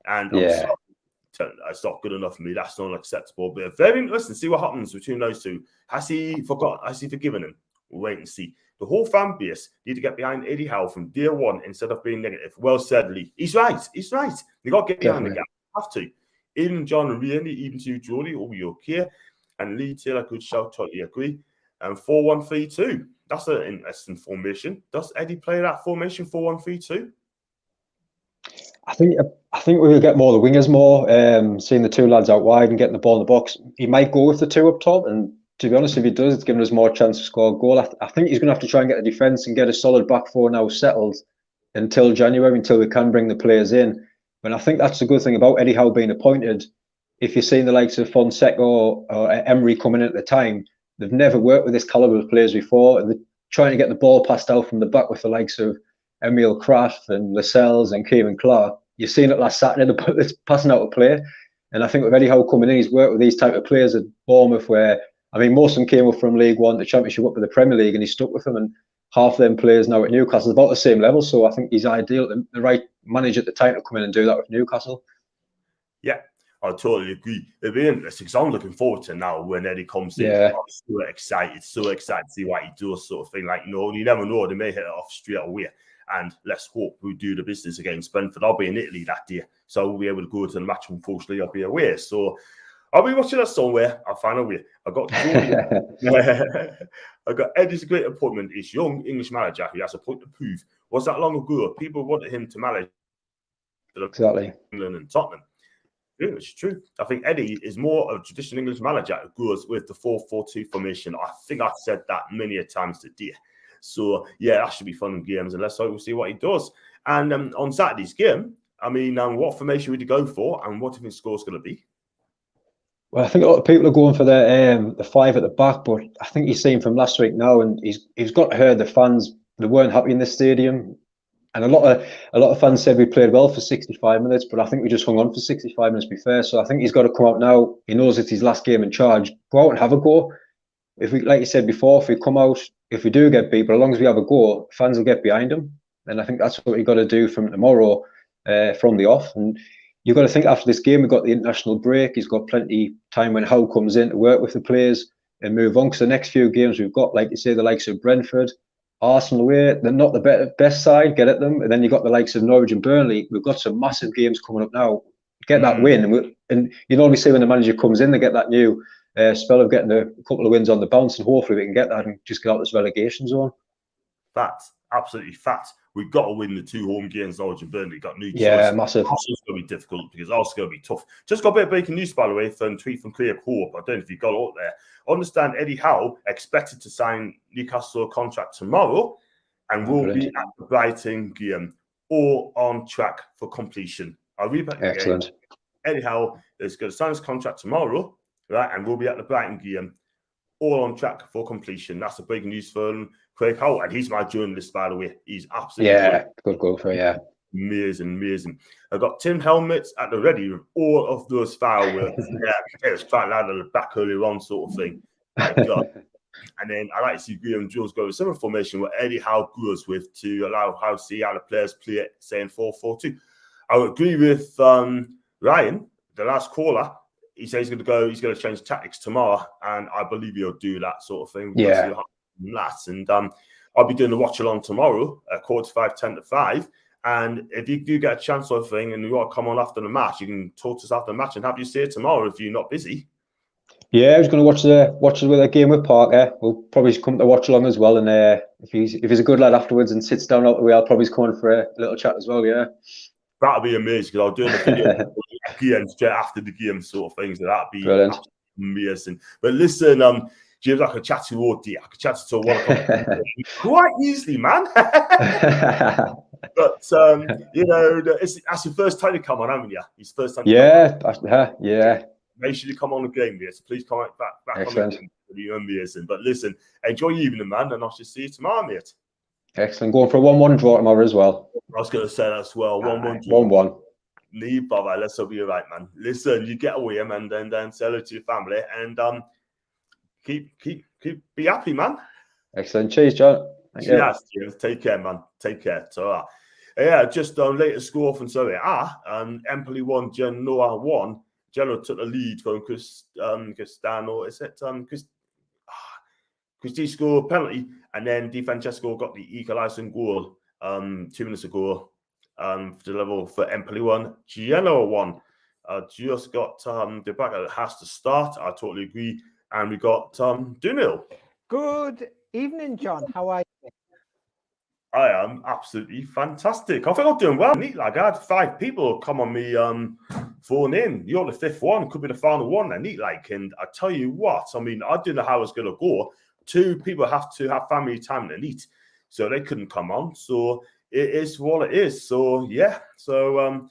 and it's not good enough for me. That's not acceptable. But very interesting to see what happens between those two. Has he forgiven him? We'll wait and see. The whole fan base need to get behind Eddie Howe from day one instead of being negative. Well said, Lee. He's right. They got to get behind the guy. Have to. Even John and Randy, even to Jody, will be okay. And Lee Taylor, good shout, totally agree. And 4-1-3-2. That's an interesting formation. Does Eddie play that formation 4-1-3-2? I think we will get more of the wingers more, seeing the 2 lads out wide and getting the ball in the box. He might go with the 2 up top, and to be honest, if he does, it's giving us more chance to score a goal. I think he's going to have to try and get the defence and get a solid back 4 now settled until January, until we can bring the players in. And I think that's the good thing about Eddie Howe being appointed. If you've seen the likes of Fonseca or Emery coming in at the time, they've never worked with this calibre of players before, and they're trying to get the ball passed out from the back with the likes of Emil Kraft and Lascelles and Kieran Clark. You've seen it last Saturday, they're passing out a play. And I think with Eddie Howe coming in, he's worked with these type of players at Bournemouth where, I mean, most of them came up from League One to Championship up to the Premier League, and he stuck with them. And half of them players now at Newcastle about the same level. So I think he's ideal, the right manager at the time to come in and do that with Newcastle. Yeah, I totally agree. It'll be interesting because I'm looking forward to now when Eddie comes in. Yeah. I'm so excited to see what he does, sort of thing. Like, you never know, they may hit it off straight away. And let's hope we do the business against Brentford. I'll be in Italy that day, so I will be able to go to the match. Unfortunately, I'll be away. So I'll be watching that somewhere. I'll find a way. I got I got Eddie's great appointment. It's young English manager. He has a point to prove. Was that long ago? People wanted him to manage Exactly. England and Tottenham. Yeah, it's true. I think Eddie is more of a traditional English manager who goes with the 4-4-2 formation. I think I've said that many a times today. So, yeah, that should be fun in games, and let's hope we'll see what he does. And on Saturday's game, I mean, what formation would you go for, and what do you think the score's going to be? Well, I think a lot of people are going for the 5 at the back, but I think he's seen from last week now, and he's got to hear the fans. They weren't happy in the stadium, and a lot of fans said we played well for 65 minutes, but I think we just hung on for 65 minutes. To be fair, so I think he's got to come out now. He knows it's his last game in charge. Go out and have a go. If we, like you said before, if we come out, if we do get beat, but as long as we have a go, fans will get behind him, and I think that's what we've got to do from tomorrow, from the off. And you've got to think after this game, we've got the international break. He's got plenty time when Howe comes in to work with the players and move on. Because the next few games we've got, like you say, the likes of Brentford, Arsenal away, they're not the best side, get at them. And then you've got the likes of Norwich and Burnley. We've got some massive games coming up now. Get that win. And you normally see when the manager comes in, they get that new spell of getting a couple of wins on the bounce, and hopefully we can get that and just get out this relegation zone. Facts, absolutely facts. We've got to win the 2 home games. Norwich and Burnley got new choice. Yeah, massive. Arsenal's going to be difficult because Arsenal's going to be tough. Just got a bit of breaking news, by the way, from a tweet from Clear Hope. I don't know if you got it up there. I understand Eddie Howe expected to sign Newcastle contract tomorrow and will be at the Brighton game, all on track for completion. I'll read back again. Eddie Howe is going to sign his contract tomorrow, right, and we'll be at the Brighton game, all on track for completion. That's the breaking news from Craig Howe, and he's my journalist, by the way. He's absolutely good go for amazing. I've got Tim Helmets at the ready with all of those fireworks. It was quite loud at the back earlier on, sort of thing. My God. And then I like to see Graham Jules go with similar formation where Eddie Howe goes with to allow Howe to see how the players play it, saying 4-4-2. I would agree with Ryan, the last caller. He says he's going to change tactics tomorrow, and I believe he'll do that sort of thing. Yeah. And I'll be doing the watch along tomorrow at 4:45, 10 to 5. And if you do get a chance sort of thing and you want to come on after the match, you can talk to us after the match and have you see it tomorrow if you're not busy. Yeah, I was going to watch the game with Parker. We'll probably come to watch along as well. And if he's a good lad afterwards and sits down out the way, I'll probably come on for a little chat as well. Yeah, that'll be amazing because I'll do the video again straight after the game, sort of things. So that'd be amazing. But listen, James, I could chat to you all day. I could chat to you till 1 o'clock quite easily, man. But that's your first time to come on, haven't you? It's first time. Yeah. Make sure you come on the game, mate. Please come back Excellent. On the game. It'll be amazing. But listen, enjoy your evening, man, and I shall see you tomorrow, mate. Excellent. Going for a 1-1 draw tomorrow as well. I was going to say that as well. 1-1. 1-1. Need bother. Let's hope you're right, man. Listen, you get away, man, and then say hello to your family, and keep be happy, man. Excellent. Cheers, John. Cheers. Take care, man. Take care. So, just on latest score from Serie A, Empoli 1, Genoa 1. Genoa took the lead from Cristiano. Is it Cristi scored penalty, and then Di Francesco got the equalising goal 2 minutes ago to level for Empoli 1, Genoa 1. Just got the back that has to start. I totally agree. And we got 2-0. Good evening, John. How are you? I am absolutely fantastic. I think I'm doing well. Neat, like I had 5 people come on me phone in. You're the 5th one, could be the final one. And neat, like, and I tell you what, I mean, I didn't know how it was going to go. 2 people have to have family time to eat, so they couldn't come on. So it is what it is. So yeah. So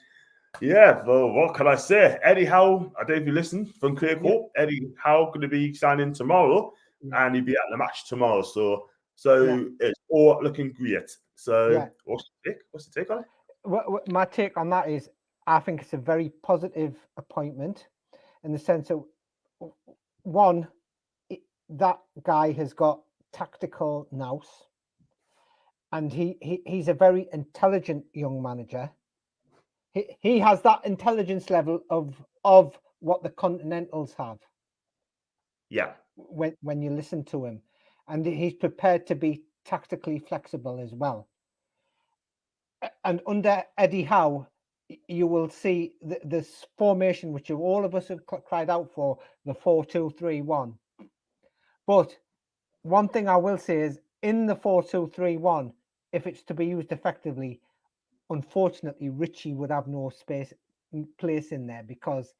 well, what can I say? Eddie Howe, I don't know if you listen from Clear Court. Eddie Howe going to be signing tomorrow, and he'll be at the match tomorrow. So it's all looking great. So what's the take on it? Well, my take on that is I think it's a very positive appointment in the sense of, one, that guy has got tactical nous, and he's a very intelligent young manager. He has that intelligence level of what the Continentals have. Yeah. When you listen to him, and he's prepared to be tactically flexible as well. And under Eddie Howe, you will see this formation, which all of us have cried out for, the 4-2-3-1. But one thing I will say is, in the 4-2-3-1, if it's to be used effectively, unfortunately, Richie would have no place in there, because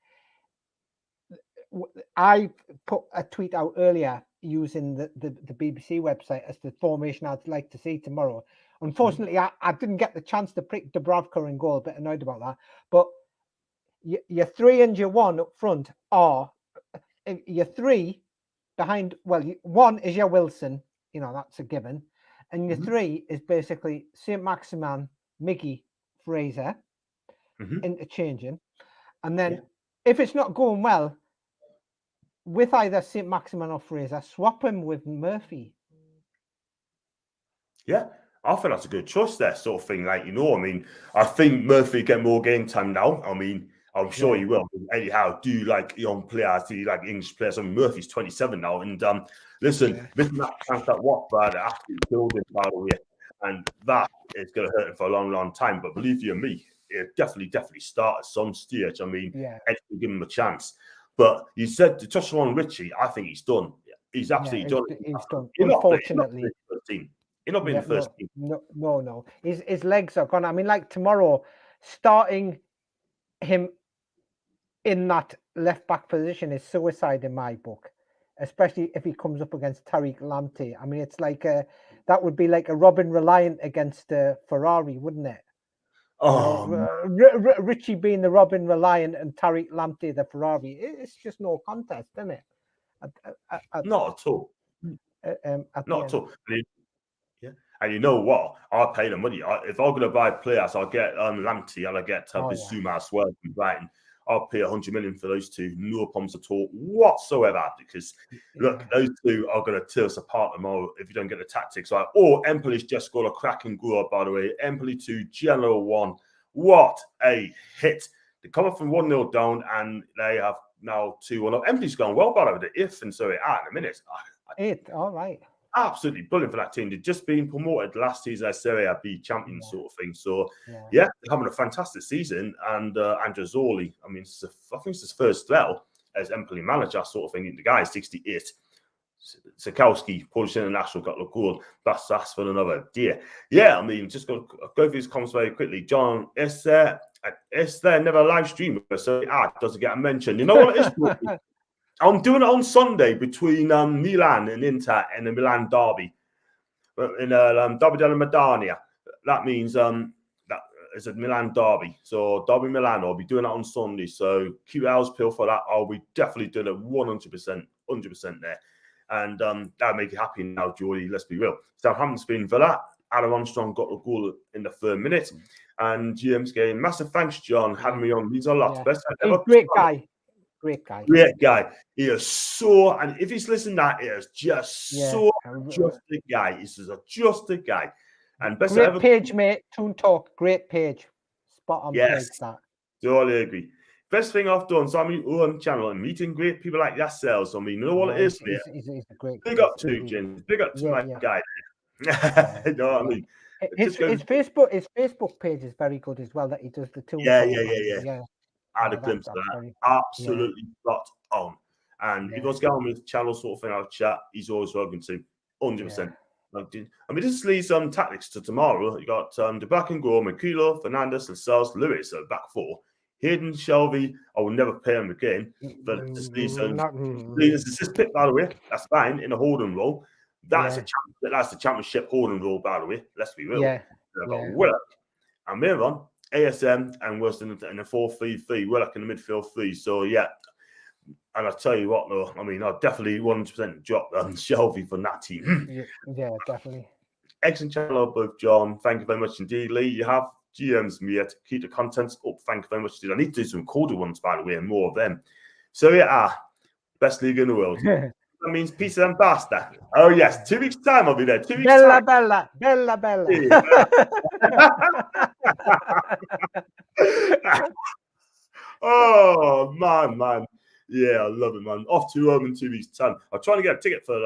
I put a tweet out earlier using the BBC website as the formation I'd like to see tomorrow. Unfortunately, I didn't get the chance to pick Dubravka in goal. A bit annoyed about that. But your 3 and your 1 up front are your 3 behind. Well, 1 is your Wilson. That's a given. And your 3 is basically St. Maximin, Miggy, Fraser, interchanging. And then if it's not going well, with either St. Maximin or Fraser, swap him with Murphy. Yeah, I think that's a good choice there, sort of thing. I think Murphy get more game time now. I'm sure he will. Eddie Howe do you like young players, do you like English players? Murphy's 27 now. And listen, missing that chance at Watford absolutely killed him, by the way. And that is going to hurt him for a long, long time. But believe you me, he'll definitely start at some stage. Eddie will give him a chance. But you said to touch on Richie, I think he's done. He's absolutely done. He's done. Unfortunately. He'll not be in the first team. No. His legs are gone. Like tomorrow, starting him in that left back position is suicide in my book, especially if he comes up against Tariq Lamptey. It's like that would be like a Robin Reliant against Ferrari, wouldn't it? Richie being the Robin Reliant and Tariq Lamptey the Ferrari. It's just no contest, isn't it? Not at all. Not at all. And you know what? I'll pay the money. If I'm going to buy players, I'll get Lamptey and I'll get Bissouma as well from Brighton. I'll pay 100 million for those two. No problems at all whatsoever. Because look, those two are going to tear us apart tomorrow if you don't get the tactics right. Empoli's just got a cracking goal, by the way. Empoli 2, Genoa 1. What a hit! They're coming from 1-0 down, and they have now 2-1 up. Empoli's gone well, by the way. If and so it in a minute. 8, all right. Absolutely brilliant for that team. They've just been promoted last season as Serie B champions, sort of thing. So, they're having a fantastic season. And Andrezzoli, I think it's his first spell as Empoli manager, sort of thing. The guy is 68. Sikowski, Polish international, got a goal. That's for another day. Yeah, just go through these comments very quickly. John, is there never a live stream? So it doesn't get a mention. You know what it is? I'm doing it on Sunday between Milan and Inter and the Milan derby. In Derby della Madania. That means that is a Milan derby. So Derby Milan, I'll be doing that on Sunday. So keep your eyes peeled for that. I'll be definitely doing it 100% there. And that'll make you happy now, Geordie. Let's be real. Southampton's been for that. Adam Armstrong got a goal in the 3rd minute. And GM's game. Massive thanks, John. Having me on. Means a lot. Best ever. Great guy. Great guy. He is so, and if he's listening, that is just so just a guy. He's just a guy. And best great ever page, mate. Toon Talk, great page. Spot on. Yes, that. Totally agree. Best thing I've done, so own channel and meeting great people like yourselves. You know what it is, mate. He's a great. Big up to Jim. Big up to my guy. You know what I mean? His Facebook page is very good as well. That he does the Toon Talk. Yeah. I had a glimpse of that. Absolutely spot on. And if he wants to get on his channel, sort of thing, I'll chat. He's always welcome to. 100%. This leads some tactics to tomorrow. You got the back and goal, Makulo, Fernandez, Lascelles, Lewis, so back 4. Hayden, Shelby, I will never pay him again. But this leads assist pick, by the way. That's fine in a holding role. That's the championship holding role, by the way. Let's be real. They've got Willock and Miron, ASM, and Wilson in the 4-3-3. Willock in the midfield 3. So, and I'll tell you what, though, I'll definitely 100% drop Shelby from that team. Yeah, definitely. Excellent channel, both John. Thank you very much indeed, Lee. You have GMs me to keep the contents up. Thank you very much. I need to do some colder ones, by the way, and more of them. So, best league in the world. That means peace and pasta. Oh, yes. 2 weeks' time, I'll be there. 2 weeks' time. Bella. Oh, man. Yeah, I love it, man. Off to Rome in 2 weeks' time. I'm trying to get a ticket for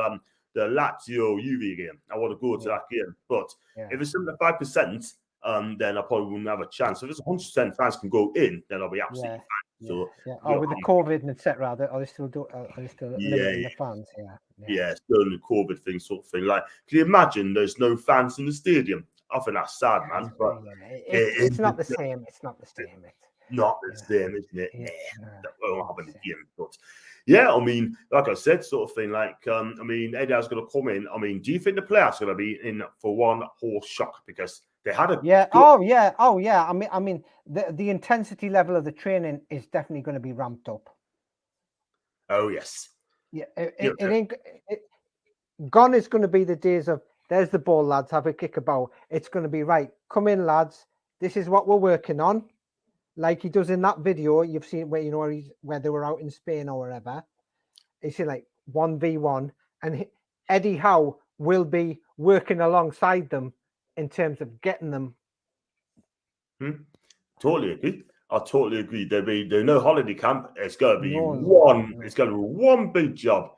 the Lazio UV game. I want to go to that game. But if it's 75%, then I probably wouldn't have a chance. If it's 100% fans can go in, then I'll be absolutely fine. So Oh, with the COVID and etc., are they still limiting the fans? Still the COVID thing, sort of thing. Like, can you imagine there's no fans in the stadium? I think that's sad, man. But it's not the same. It's not the same. Not the same, isn't it? That won't happen again. But yeah, I mean, like I said, sort of thing. Like, I mean, Eddie Howe's going to come in. I mean, do you think the players are going to be in for one horse shock because they had a Oh yeah. I mean, the intensity level of the training is definitely going to be ramped up. Oh yes. Yeah, it ain't. Gone is going to be the days of there's the ball, lads. Have a kick about. It's going to be right. Come in, lads. This is what we're working on. Like he does in that video, you've seen where where they were out in Spain or wherever. You see, like 1v1, and Eddie Howe will be working alongside them in terms of getting them. Totally agree. I totally agree. There's no holiday camp. It's going to be one. It's going to be one big job.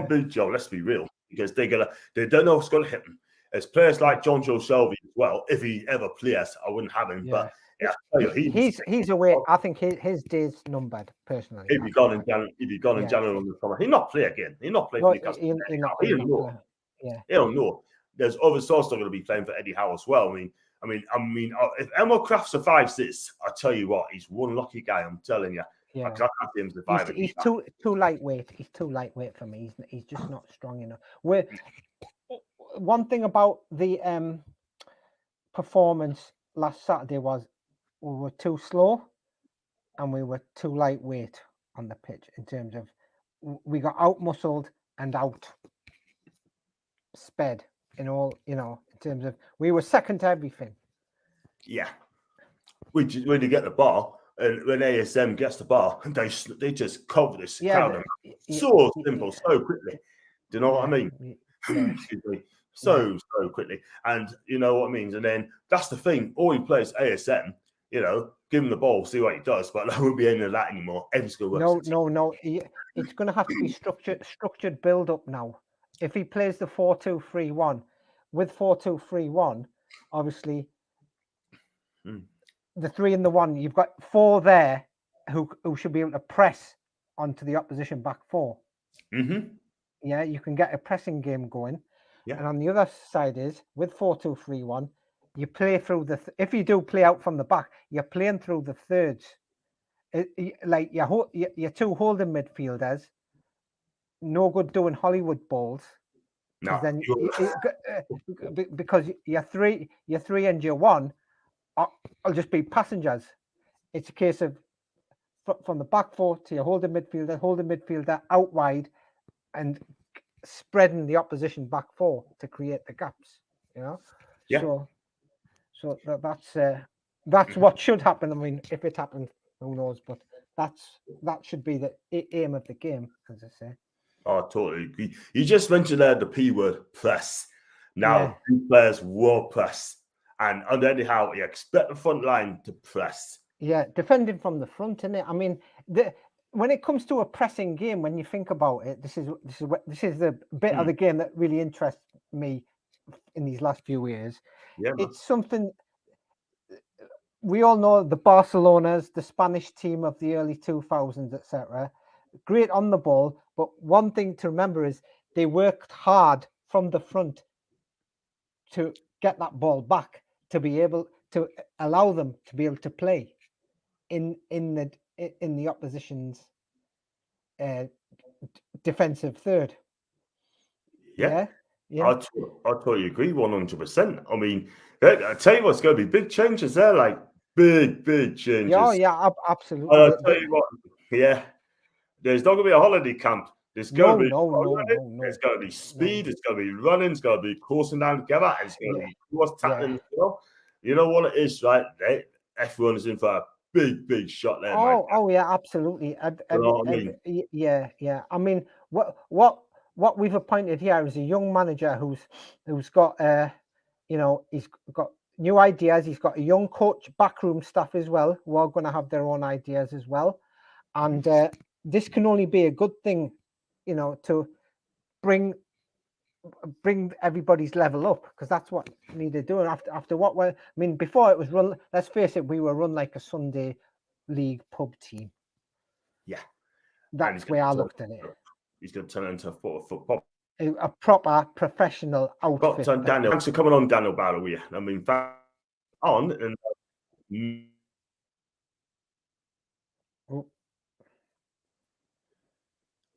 Big job. Let's be real, because they don't know what's going to happen. There's players like John Joe Shelby as well. If he ever plays, I wouldn't have him, but. Yeah, he's away. I think his day's numbered personally. If he's gone in January, in the summer, he'll not play again. He'll not play for Newcastle. He'll know. He'll know. There's other sorts that are going to be playing for Eddie Howe as well. I mean, if Emil Kraft survives this, I tell you what, he's one lucky guy. I'm telling you. Yeah. I can't have him surviving. He's too lightweight. He's too lightweight for me. He's just not strong enough. One thing about the performance last Saturday was, we were too slow and we were too lightweight on the pitch in terms of we got out muscled and out sped in terms of we were second to everything. Yeah. When you get the ball and when ASM gets the ball, they just cover this crowd so simple, so quickly. Do you know what I mean? Excuse me. So quickly. And you know what I mean? And then that's the thing. All he plays ASM. Give him the ball, see what he does, but there won't be any of that anymore. Everything's going to work. No. It's going to have to be structured build up now. If he plays the 4-2-3-1, with 4-2-3-1, obviously, the 3 and the 1, you've got 4 there who should be able to press onto the opposition back 4. Mm-hmm. Yeah, you can get a pressing game going. Yeah. And on the other side is, with 4-2-3-1, you play through if you do play out from the back, you're playing through the thirds. Like your 2 holding midfielders, no good doing Hollywood balls. No, then because your 3 and your 1 will just be passengers. It's a case of from the back 4 to your holding midfielder out wide, and spreading the opposition back 4 to create the gaps. Yeah. So that's what should happen. I mean, if it happens, who knows? But that should be the aim of the game, as I say. Oh, I totally agree. You just mentioned there the P word, press. Now, players will press, and under Eddie Howe, you expect the front line to press. Yeah, defending from the front, isn't it? I mean, when it comes to a pressing game, when you think about it, this is the bit of the game that really interests me in these last few years. Yeah, it's something we all know. The Barcelonas, the Spanish team of the early 2000s, etc. Great on the ball, but one thing to remember is they worked hard from the front to get that ball back, to be able to allow them to be able to play in the opposition's defensive third. Yeah. I totally agree 100%. I mean, I tell you what's going to be big changes there, like big changes. Yeah, absolutely. I'll tell you what, there's not going to be a holiday camp. There's going to be There's going to be speed. It's going to be running. It's going to be coursing down together. It's going to be cross tackling. You know what it is, right? Everyone is in for a big shot there. Oh yeah, absolutely. Yeah. I mean, what we've appointed here is a young manager who's got he's got new ideas. He's got a young coach, backroom staff as well, who are going to have their own ideas as well. And this can only be a good thing, to bring bring everybody's level up, because that's what we need to do. And after what we're, I mean, before it was run, let's face it, we were run like a Sunday league pub team. Yeah. That's the way I looked at it. He's going to turn it into a football. A proper professional outfit. Daniel. Thanks for coming on, Daniel, by the way. I mean, on and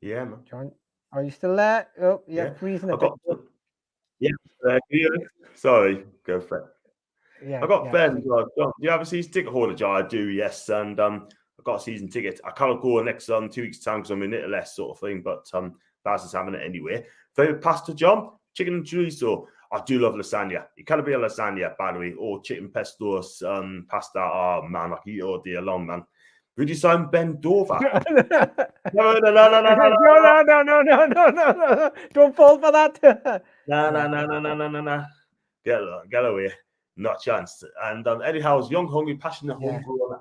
yeah, man. John, are you still there? Oh, yeah, freezing a bit. Sorry, go for it. Yeah, I got Ben. Do you have a season ticket holder, Jar? I do, yes. And I got a season ticket. I can't go next 2 weeks' time because I'm in Italy, sort of thing. But Baz is having it anyway. Favorite pasta, John? Chicken and chorizo. I do love lasagna. It can be a lasagna, by the way, or chicken pesto pasta. Oh man, I can eat all day long, man. Would you sign Ben Dover? No. Don't fall for that. No. Get away. Not a chance. And Eddie Howe's young, hungry, passionate, homegrown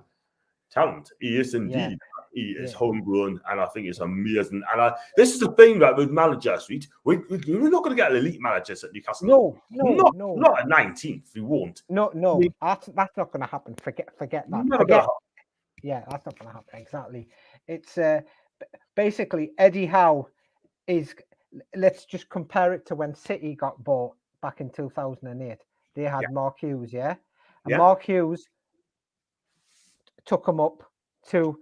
talent. He is indeed. Yeah. He is homegrown, and I think it's amazing. And this is the thing, right, with managers, right? We're not going to get elite managers at Newcastle. No. Not at 19th. We won't. No. That's not going to happen. Forget that. Yeah, that's not going to happen. Exactly. It's basically Eddie Howe is. Let's just compare it to when City got bought back in 2008. They had Mark Hughes, and Mark Hughes took him up to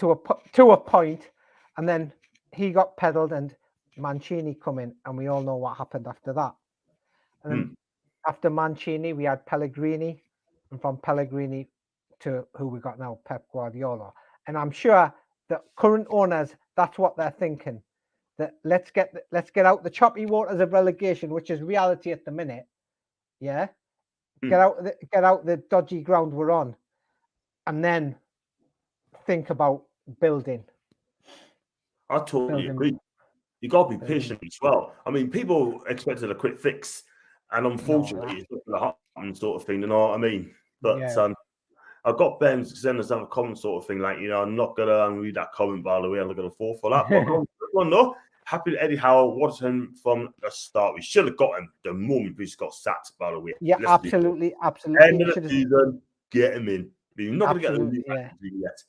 a point, and then he got peddled, and Mancini come in, and we all know what happened after that. And then after Mancini, we had Pellegrini, and from Pellegrini to who we got now, Pep Guardiola. And I'm sure the current owners, that's what they're thinking. That let's get out the choppy waters of relegation, which is reality at the minute. Yeah, get out the dodgy ground we're on, and then think about building. I totally agree. You got to be patient as well. I mean, people expected a quick fix, and unfortunately, it's not going to happen, sort of thing. You know what I mean? But I've got Ben send us a comment, sort of thing, like, I'm not going to read that comment, by the way. I'm not going to fall for that. But no, happy to Eddie Howe. Wanted him from the start. We should have got him the moment Bruce got sacked, by the way. Yeah, absolutely. End of the season, get him in. But you're not going to get the league yet.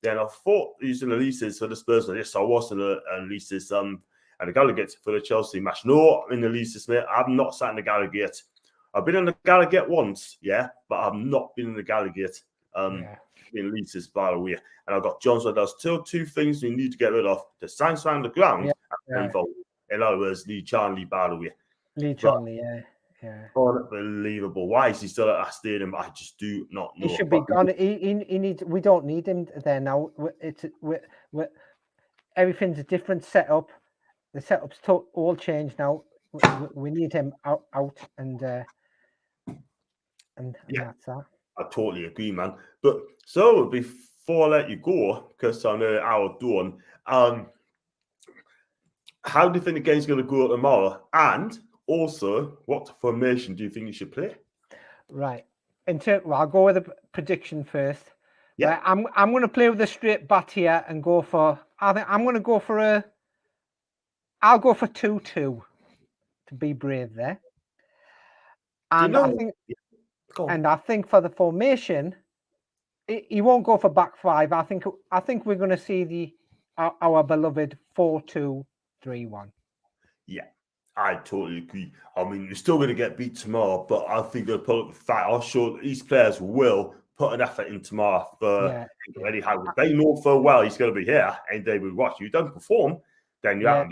Then I thought using the leases for the Spurs. Yes, I was in the leases and the Gallagher for the Chelsea match. No, I'm in the leases, mate. I've not sat in the Gallagher. I've been in the Gallagher once, but I've not been in the Gallagher. In leases, by the way. And I've got Johnson. There's still 2 things we need to get rid of: the signs around the ground and involved. In other words, Lee Charnley, by the way. Lee Charnley, Unbelievable. Why is he still at that stadium? I just do not know. He should be gone. He needs. We don't need him there now. Everything's a different setup. The setup's all changed now. We need him out, and that's that. I totally agree, man. But so before I let you go, because I know our done, how do you think the game's going to go tomorrow? And also, what formation do you think you should play? Right. I'll go with a prediction first. Yeah. Right, I'm going to play with a straight bat here and go for. I'm going to go for I'll go for 2-2 to be brave there. And I think for the formation, he won't go for back 5. I think we're going to see our beloved 4-2-3-1. Yeah, I totally agree. I mean, you're still going to get beat tomorrow, but I think they'll put up the fight. I'm sure these players will put an effort in tomorrow for Eddie Howe. They know for well he's going to be here, and they will watch. You don't perform, then you're out.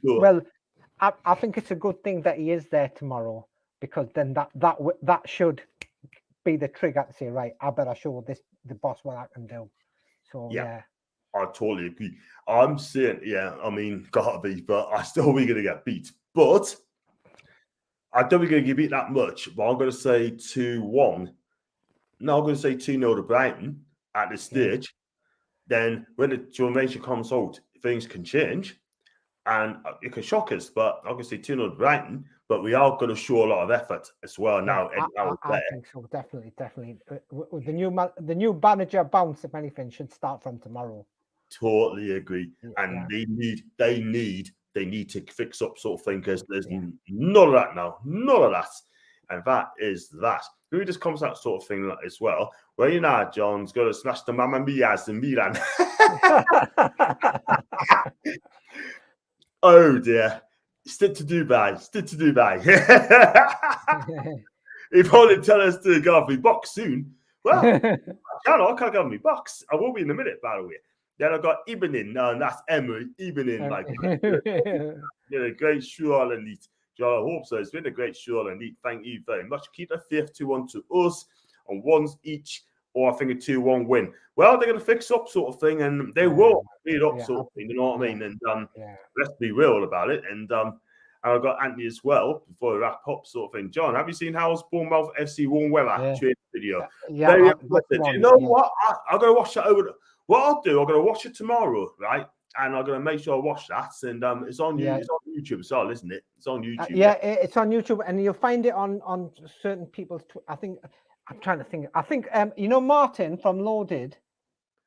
Well, I think it's a good thing that he is there tomorrow, because then that should be the trigger to say, right, I better show the boss what I can do. So I totally agree. I'm saying, I mean, gotta be, but I still we're gonna get beat. But I don't think we're gonna get beat that much. But I'm gonna say 2-1. No, I'm gonna say 2-0 to Brighton at this stage. Then when the formation comes out, things can change. And it can shock us, but I'm going to say 2-0 to Brighton. But we are going to show a lot of effort as well now. I think so, definitely. With the new manager bounce, if anything, should start from tomorrow. Totally agree. And they need they need to fix up sort of thing because there's none of that now. None of that. And that is that. Who just comes that sort of thing as well? Well, you know, John's got to smash the Mamma Mia's in Milan. Oh, dear. Stick to Dubai. Stick to Dubai. If only tell us to go off my box soon. Well, I can't go off my box. I will be in a minute, by the way. Then I've got Evening. No, that's Emma. Evening. Like, a great show, and neat. John, I hope so. It's been a great show, and neat. Thank you very much. Keep the faith 2-1 to us on ones each, or I think a 2-1 win. Well, they're going to fix up sort of thing, and they will speed up sort of thing. You know what I mean? And let's be real about it. And I've got Anthony as well before we wrap up sort of thing. John, have you seen Howe's Bournemouth FC warm weather training video? Yeah. You know what? I'm going to watch that over. What I'll do, I'm going to watch it tomorrow, right? And I'm going to make sure I watch that. And it's on YouTube as well, isn't it? It's on YouTube. It's on YouTube, and you'll find it on certain people's. I think I'm trying to think. I think you know Martin from Loaded.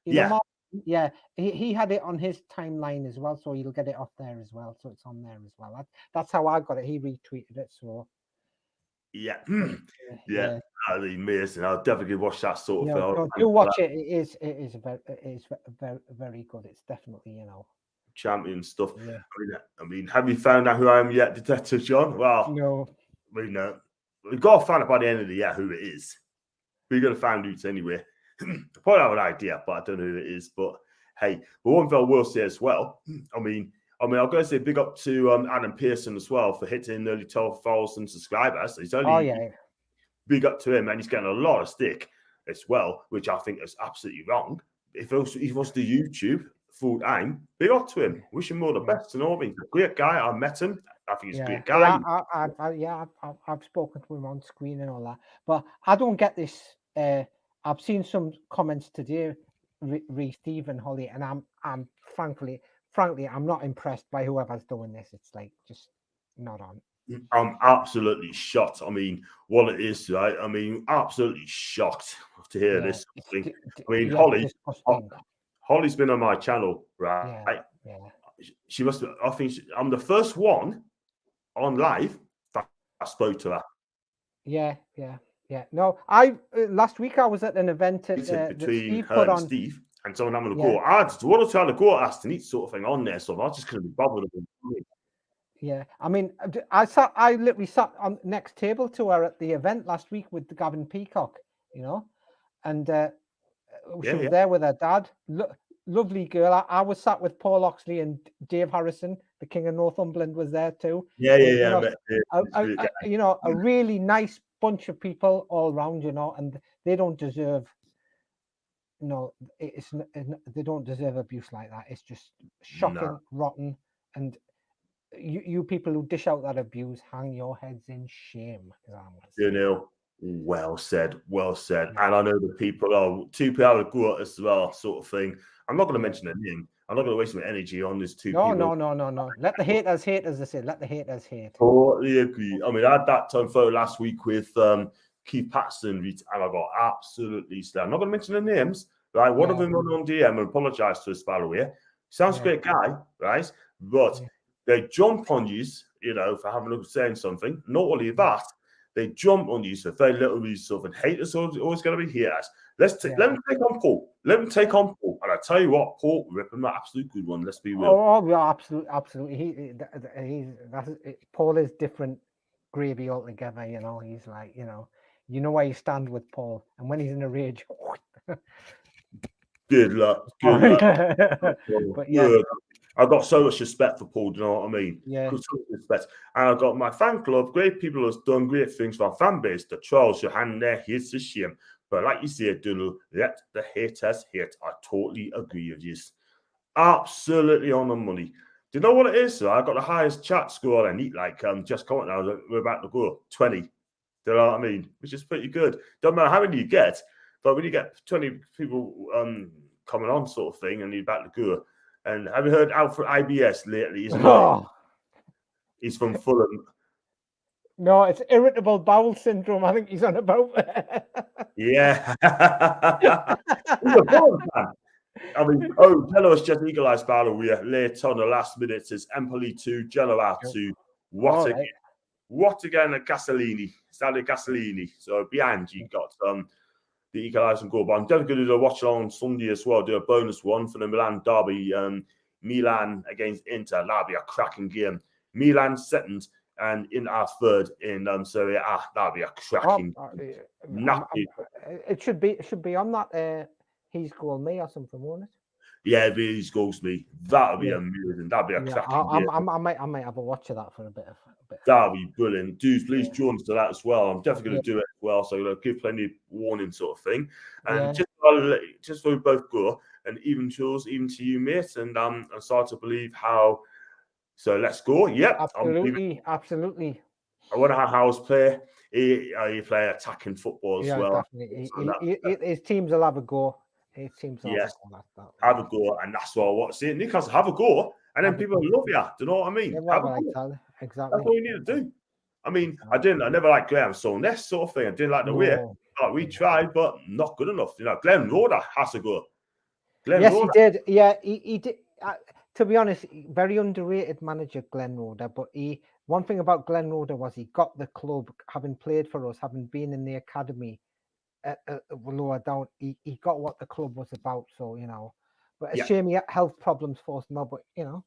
He had it on his timeline as well, so you'll get it off there as well. So it's on there as well. That's how I got it. He retweeted it. So amazing. I'll definitely watch that sort of film. Do watch it. It is very, very good. It's definitely, champion stuff. Yeah. I mean, have you found out who I am yet, Detective John? Well, no. We know. We've got to find out by the end of the year who it is. We're going to find out anyway. I probably have an idea, but I don't know who it is. But hey, but one thing I will say as well, I mean, I'm going to say big up to Adam Pearson as well for hitting nearly 12,000 subscribers. He's only big up to him, and he's getting a lot of stick as well, which I think is absolutely wrong. If he wants to do YouTube full time, big up to him. Wish him all the best. You know, he's a great guy. I met him. I think he's a great guy. I've spoken to him on screen and all that, but I don't get this. I've seen some comments today, Steve and Holly, and I'm frankly, I'm not impressed by whoever's doing this. It's like just not on. I'm absolutely shocked. I mean, what it is, right? I mean, absolutely shocked to hear this thing. I mean, Holly's been on my channel, right? Yeah. She must. I think I'm the first one on live that I spoke to her. Yeah. No, last week I was at an event between her and Steve, and someone having a go. I had one or two had a go at Aston Eat sort of thing on there, so I just couldn't be bothered with it. Yeah, I mean, I literally sat on next table to her at the event last week with Gavin Peacock, and she was there with her dad. Lovely girl. I was sat with Paul Oxley, and Dave Harrison, the King of Northumberland, was there too. A really nice bunch of people all around, and they don't deserve. They don't deserve abuse like that. It's just shocking, rotten, and you people who dish out that abuse, hang your heads in shame. Well said. And I know the people are two people go as well, sort of thing. I'm not going to mention their name. I'm not going to waste my energy on these two people. No. Let the haters hate, as they say. Let the haters hate. Totally agree. I mean, I had that time photo last week with Keith Patterson, and I got absolutely slammed. I'm not going to mention their names, right? One of them went on DM and apologized to us, by the way. Sounds great guy, right? But they jump on you, for saying something. Not only that, they jump on you for very little reason. And haters are always going to be haters. Let me take on Paul. And I tell you what, Paul, ripping that absolute good one. Let's be real. Oh, yeah, absolutely. Paul is different gravy altogether. He's like, you know where you stand with Paul, and when he's in a rage. Good luck. But yeah. I've got so much respect for Paul, do you know what I mean? Yeah. So much respect. And I've got my fan club, great people who have done great things for our fan base. The trolls should hand their heads to shame. But like you said, Dunno, let the haters hate. I totally agree with you. Absolutely on the money. Do you know what it is? So I got the highest chat score and just comment now, we're about to go 20. Do you know what I mean? Which is pretty good. Don't matter how many you get, but when you get 20 people coming on sort of thing and you're about to go. And have you heard Alfred IBS lately? He's from Fulham. No, it's irritable bowel syndrome. I think he's on about. Yeah. He's a Fulham fan. I mean, oh, Genoa's just equalised by the way late on the last minute. It's Empoli 2, Genoa 2. What again? What again? Castellini, Stadio Castellini. So behind you got the equalising goal. But I'm definitely going to watch it on Sunday as well. Do a bonus one for the Milan derby. Milan against Inter. That'll be a cracking game. Milan second and Inter third in Serie A. That'll be a cracking. It should be on that. He's called me or something, won't it? Yeah, he's goes me. That'll be amazing. That'll be a cracking game. I might have a watch of that for a bit. That'll be brilliant. Dudes, please join us to that as well. I'm definitely going to do it as well. So give plenty of warning sort of thing. And just so we both go, and even Jules, even to you, mate. And I'm starting to believe how. So let's go. Yep. Absolutely. I wonder how Howe's play. He play attacking football as well. Definitely. His teams will have a go. His teams will have a go. And that's what I want to see. Newcastle have a go. And then people love you. Do you know what I mean? Exactly. That's all you need to do. I mean, I never liked Graham Souness sort of thing. I didn't like the way. We tried, but not good enough. You know, Glenn Roeder has to go. He did. Yeah, he did. To be honest, very underrated manager, Glenn Roeder. But one thing about Glenn Roeder was he got the club, having played for us, having been in the academy lower down. He got what the club was about. So, you know, but a shame he had health problems forced him out. But, you know,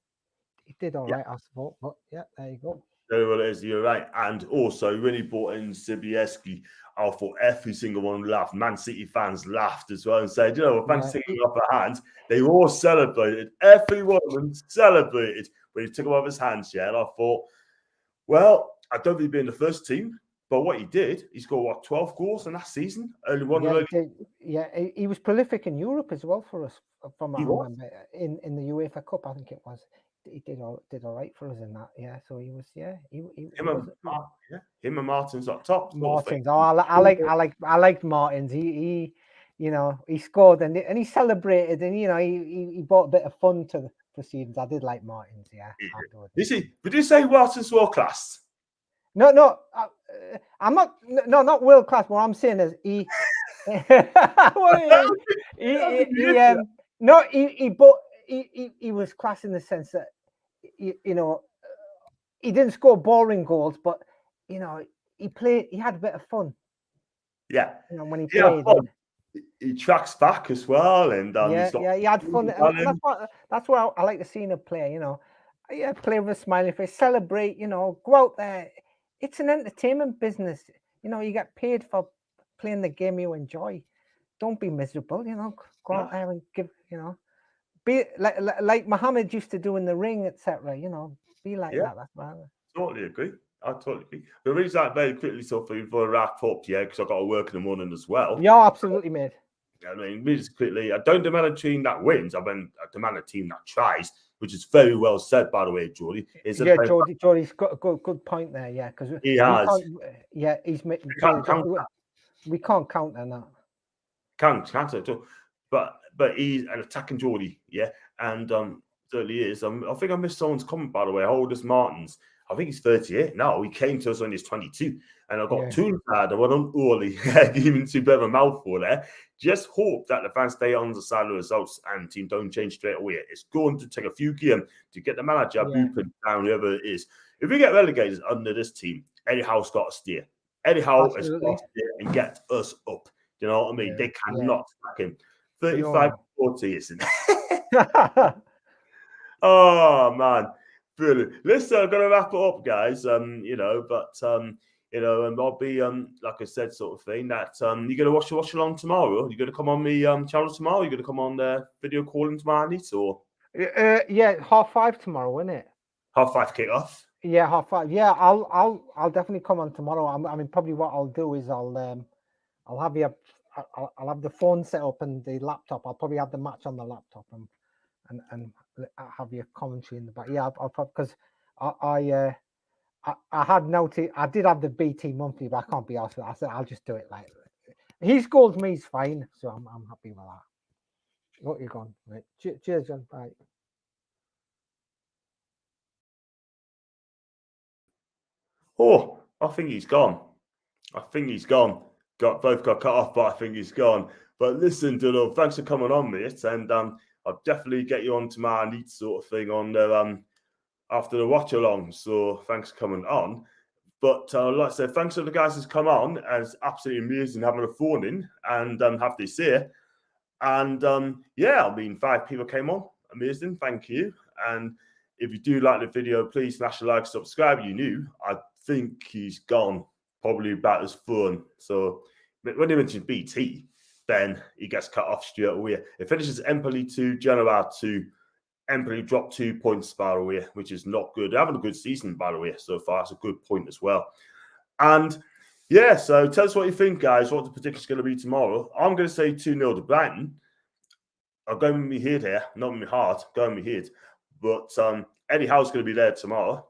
he did all right, I suppose. But yeah, there you go. Well, it is, you're right. And also, when he brought in Sibieski, I thought every single one laughed. Man City fans laughed as well and said, you know, thanks for taking him off our hands. They all celebrated. Every one of them celebrated when he took him off his hands. Yeah, and I thought, well, I don't think he'd be in the first team, but what he did, he scored 12 goals in that season. Only one. He was prolific in Europe as well for us. From I remember in the UEFA Cup, I think it was. He did all right for us in that, So he was, him and Martin's up top. Martins, I liked Martins. He you know, he scored and he celebrated, and you know, he brought a bit of fun to the proceedings. I did like Martins, Did you say Martins world class? No, I'm not. No, not world class. What I'm saying is he was class in the sense that you know, he didn't score boring goals, but you know, he had a bit of fun. Yeah, you know, when he played. He tracks back as well, and he had fun. And that's what I like to see in a player. You know, play with a smiling face, celebrate. You know, go out there. It's an entertainment business. You know, you get paid for playing the game you enjoy. Don't be miserable. You know, go out there and give. You know, be like Muhammad used to do in the ring, etc. You know, be like that. That's right. Totally agree. I totally agree. The reason that very quickly, so before I wrap up, because I've got to work in the morning as well. Yeah, absolutely, mate. I mean, just quickly, I don't demand a team that wins. I demand a team that tries, which is very well said, by the way, Geordie. Geordie's got a good point there, because he has. He's made. We can't count on that. Can't at all. But he's an attacking Geordie, and certainly is. I think I missed someone's comment, by the way. How old is Martins? I think he's 38 now. He came to us when he's 22. And I've got two lads. I went on early, giving too bit of a mouthful there. Just hope that the fans stay on the side of the results and team don't change straight away. It's going to take a few games to get the manager booping down, whoever it is. If we get relegated under this team, Eddie Howe's got to steer. Eddie Howe has got to steer and get us up. Do you know what I mean? They cannot sack him. 35-40, isn't it? Oh, man. Brilliant. Listen, I'm going to wrap it up, guys. You know, and I'll be, like I said, sort of thing that you're going to watch along tomorrow. You're going to come on me channel tomorrow. You're going to come on the video calling tomorrow, or 5:30 tomorrow, isn't it? 5:30 kick off. Yeah, 5:30. Yeah, I'll definitely come on tomorrow. I mean, probably what I'll do is I'll have the phone set up and the laptop. I'll probably have the match on the laptop and have your commentary in the back. Yeah, I'll probably, because I had noticed I did have the BT monthly, but I can't be asked for that. I said I'll just do it like he scored me, he's fine, so I'm happy with that. What you gone? Right. Cheers, John. Bye. Oh, I think he's gone. Both got cut off, but I think he's gone. But listen, Dylan, thanks for coming on, mate. And I'll definitely get you onto my neat sort of thing on the after the watch along. So thanks for coming on. But like I said, thanks to the guys who's come on. And it's absolutely amazing having a phone in and have to say. And yeah, I mean, 5 people came on. Amazing. Thank you. And if you do like the video, please smash the like, subscribe. You knew. I think he's gone probably about his phone. So when he mentions BT, then he gets cut off straight away. It finishes Empoli 2, Genoa 2. Empoli dropped 2 points, by the way, which is not good. They're having a good season, by the way, so far. It's a good point as well. And yeah, so tell us what you think, guys, what the prediction's going to be tomorrow. I'm going to say 2-0 to Brighton. I'm going with my head here, not with my heart, going with my head. But Eddie Howe's going to be there tomorrow,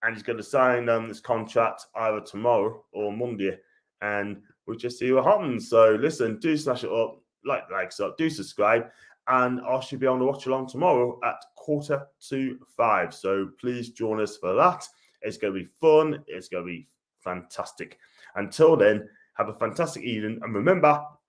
and he's going to sign this contract either tomorrow or Monday, and we'll just see what happens. So listen, do smash it up, likes up, do subscribe, and I should be on the watch along tomorrow at 4:45. So please join us for that. It's going to be fun. It's going to be fantastic. Until then, have a fantastic evening, and remember,